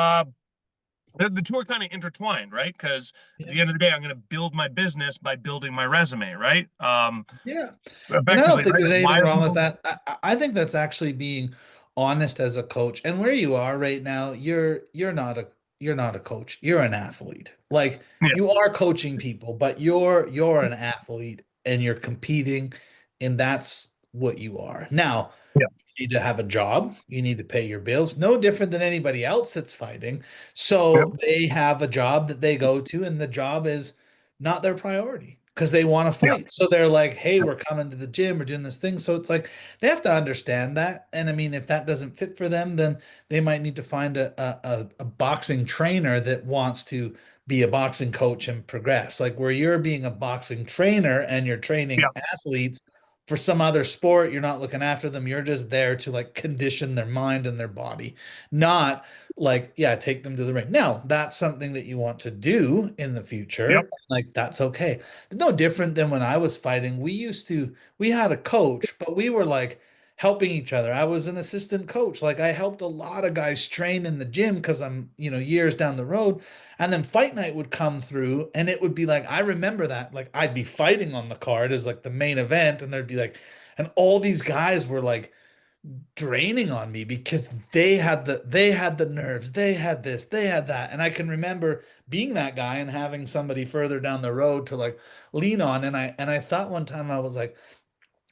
the two are kind of intertwined, right? Because at Yeah. the end of the day, I'm gonna build my business by building my resume, right? Yeah. And I don't Effectively, think right? there's Like, why anything are wrong with people? that. I think that's actually being honest as a coach. And where you are right now, you're not a coach. You're an athlete. Like Yeah, you are coaching people, but you're an athlete and you're competing, and that's what you are. Now, yeah, you need to have a job. You need to pay your bills. No different than anybody else that's fighting. yeah, So they have a job that they go to, and the job is not their priority because they want to yeah, fight. So they're like, hey, we're coming to the gym, we're doing this thing. So it's like they have to understand that. And I mean, if that doesn't fit for them, then they might need to find a boxing trainer that wants to be a boxing coach and progress. Like where you're being a boxing trainer and you're yeah, training athletes for some other sport, you're not looking after them. You're just there to like condition their mind and their body, not like, yeah, take them to the ring. Now, that's something that you want to do in the yeah, future. Like, that's okay. No different than when I was fighting. We had a coach, but we were like helping each other. I was an assistant coach. Like, I helped a lot of guys train in the gym because I'm, years down the road. And then fight night would come through and it would be like, I remember that. Like I'd be fighting on the card as like the main event, and there'd be like, and all these guys were like draining on me because they had the nerves, they had this, they had that. And I can remember being that guy and having somebody further down the road to like lean on. And I thought one time I was like,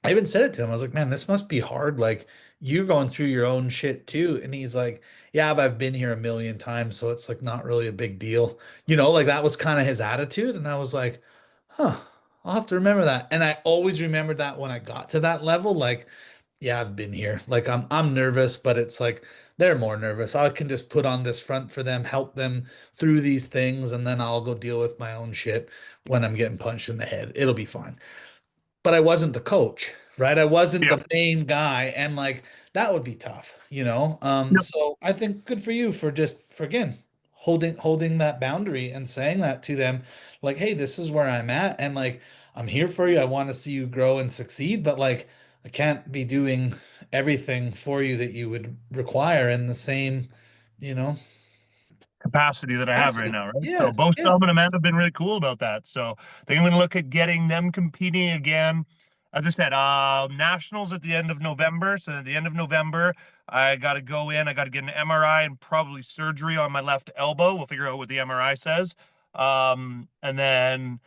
I even said it to him. I was like, man, this must be hard. Like, you're going through your own shit too. And he's like, yeah, but I've been here a million times. So it's like not really a big deal. Like that was kind of his attitude. And I was like, huh, I'll have to remember that. And I always remembered that when I got to that level. Like, yeah, I've been here. Like, I'm nervous, but it's like they're more nervous. I can just put on this front for them, help them through these things, and then I'll go deal with my own shit when I'm getting punched in the head. It'll be fine. but I wasn't the coach, right? I wasn't Yeah. the main guy, and like that would be tough, you know? Yep. So I think good for you for just for again holding that boundary and saying that to them, like, hey, this is where I'm at, and like I'm here for you. I want to see you grow and succeed, but like I can't be doing everything for you that you would require in the same, you know, Capacity that I have right capacity. now, right? So Yeah, both yeah, Selma and Amanda have been really cool about that. So I think I'm going to look at getting them competing again. As I said, nationals at the end of November. So at the end of November, I got to go in. I got to get an MRI and probably surgery on my left elbow. We'll figure out what the MRI says. And then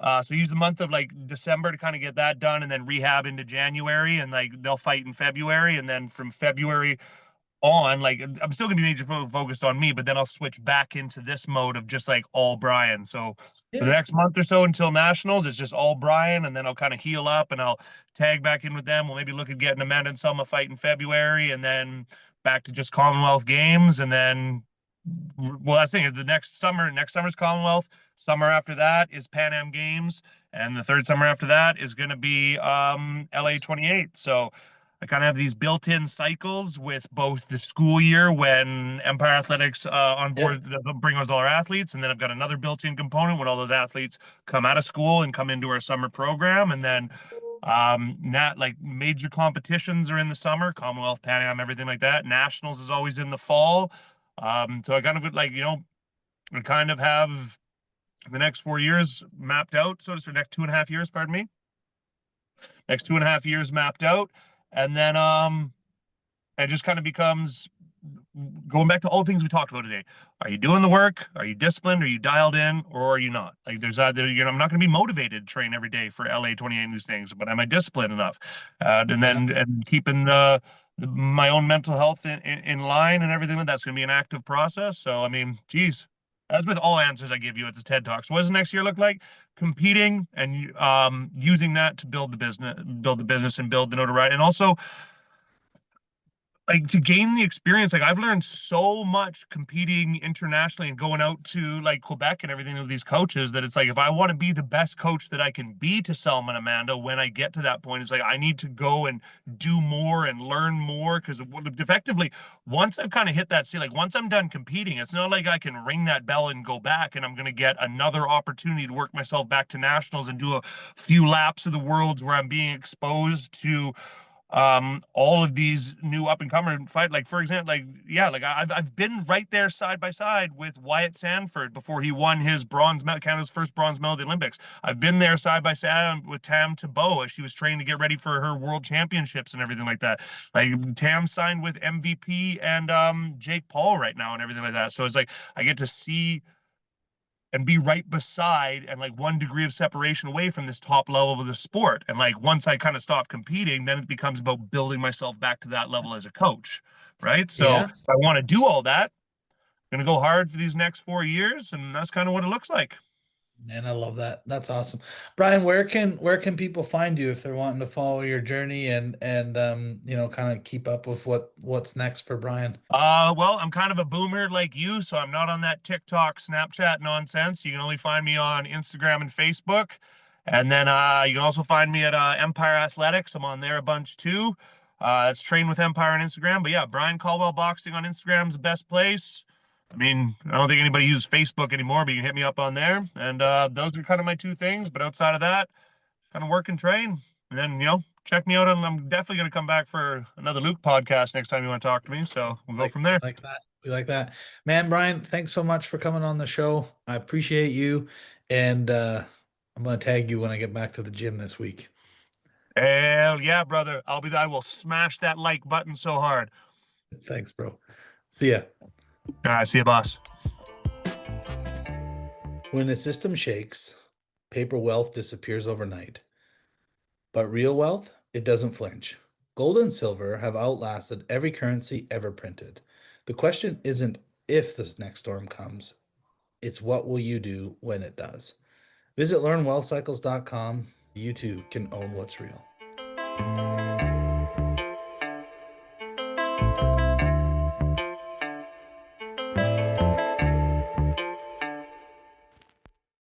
so use the month of like December to kind of get that done, and then rehab into January, and like they'll fight in February, and then from February on, like I'm still gonna be major focused on me, but then I'll switch back into this mode of just like all Bryan. So for the yeah. next month or so until nationals, it's just all Bryan, and then I'll kind of heal up and I'll tag back in with them. We'll maybe look at getting Amanda and Selma fight in February, and then back to just Commonwealth Games, and then well, that's the thing is the next summer's Commonwealth. Summer after that is Pan Am Games, and the third summer after that is going to be LA 28. So I kind of have these built-in cycles with both the school year when Empire Athletics on Yeah. board bring us all our athletes, and then I've got another built-in component when all those athletes come out of school and come into our summer program, and then not like major competitions are in the summer, Commonwealth, Pan Am, everything like that. Nationals is always in the fall. So I kind of like, I kind of have the next 4 years mapped out. So it's the next 2.5 years, pardon me, next 2.5 years mapped out. And then it just kind of becomes going back to all the things we talked about today. Are you doing the work? Are you disciplined? Are you dialed in? Or are you not? Like there's either, I'm not going to be motivated to train every day for LA 28 and these things, but am I disciplined enough? And Yeah. then and keeping my own mental health in line and everything. That's going to be an active process. So, I mean, geez, as with all answers I give you, it's a TED Talk. So what does the next year look like? Competing and using that to build the business and build the notoriety. And also like to gain the experience, like I've learned so much competing internationally and going out to like Quebec and everything with these coaches that it's like if I want to be the best coach that I can be to Selma and Amanda when I get to that point, it's like I need to go and do more and learn more because effectively once I've kind of hit that like once I'm done competing, it's not like I can ring that bell and go back and I'm going to get another opportunity to work myself back to nationals and do a few laps of the worlds where I'm being exposed to all of these new up and comer fight, like for example, like yeah, like I've been right there side by side with Wyatt Sanford before he won his bronze medal, Canada's first bronze medal at the Olympics. I've been there side by side with Tam Tebow as she was training to get ready for her world championships and everything like that. Like Tam signed with MVP and Jake Paul right now and everything like that. So it's like I get to see and be right beside and like 1 degree of separation away from this top level of the sport. And like once I kind of stop competing, then it becomes about building myself back to that level as a coach. Right. So Yeah. if I want to do all that, I'm going to go hard for these next 4 years. And that's kind of what it looks like. Man, I love that. That's awesome. Bryan, where can people find you if they're wanting to follow your journey and you know, kind of keep up with what's next for Bryan? Well, I'm kind of a boomer like you, so I'm not on that TikTok, Snapchat nonsense. You can only find me on Instagram and Facebook. And then you can also find me at Empire Athletics. I'm on there a bunch too. It's train with Empire on Instagram. But yeah, Bryan Colwell Boxing on Instagram is the best place. I mean, I don't think anybody uses Facebook anymore, but you can hit me up on there. And those are kind of my two things. But outside of that, kind of work and train. And then, check me out. I'm definitely going to come back for another Luke podcast next time you want to talk to me. So we'll go Like from we there. like that. We like that. Man, Bryan, thanks so much for coming on the show. I appreciate you. And I'm gonna tag you when I get back to the gym this week. Hell yeah, brother. I will smash that like button so hard. Thanks, bro. See ya. All right, see you, boss. When the system shakes, paper wealth disappears overnight. But real wealth, it doesn't flinch. Gold and silver have outlasted every currency ever printed. The question isn't if this next storm comes, it's what will you do when it does. Visit learnwealthcycles.com. You too can own what's real.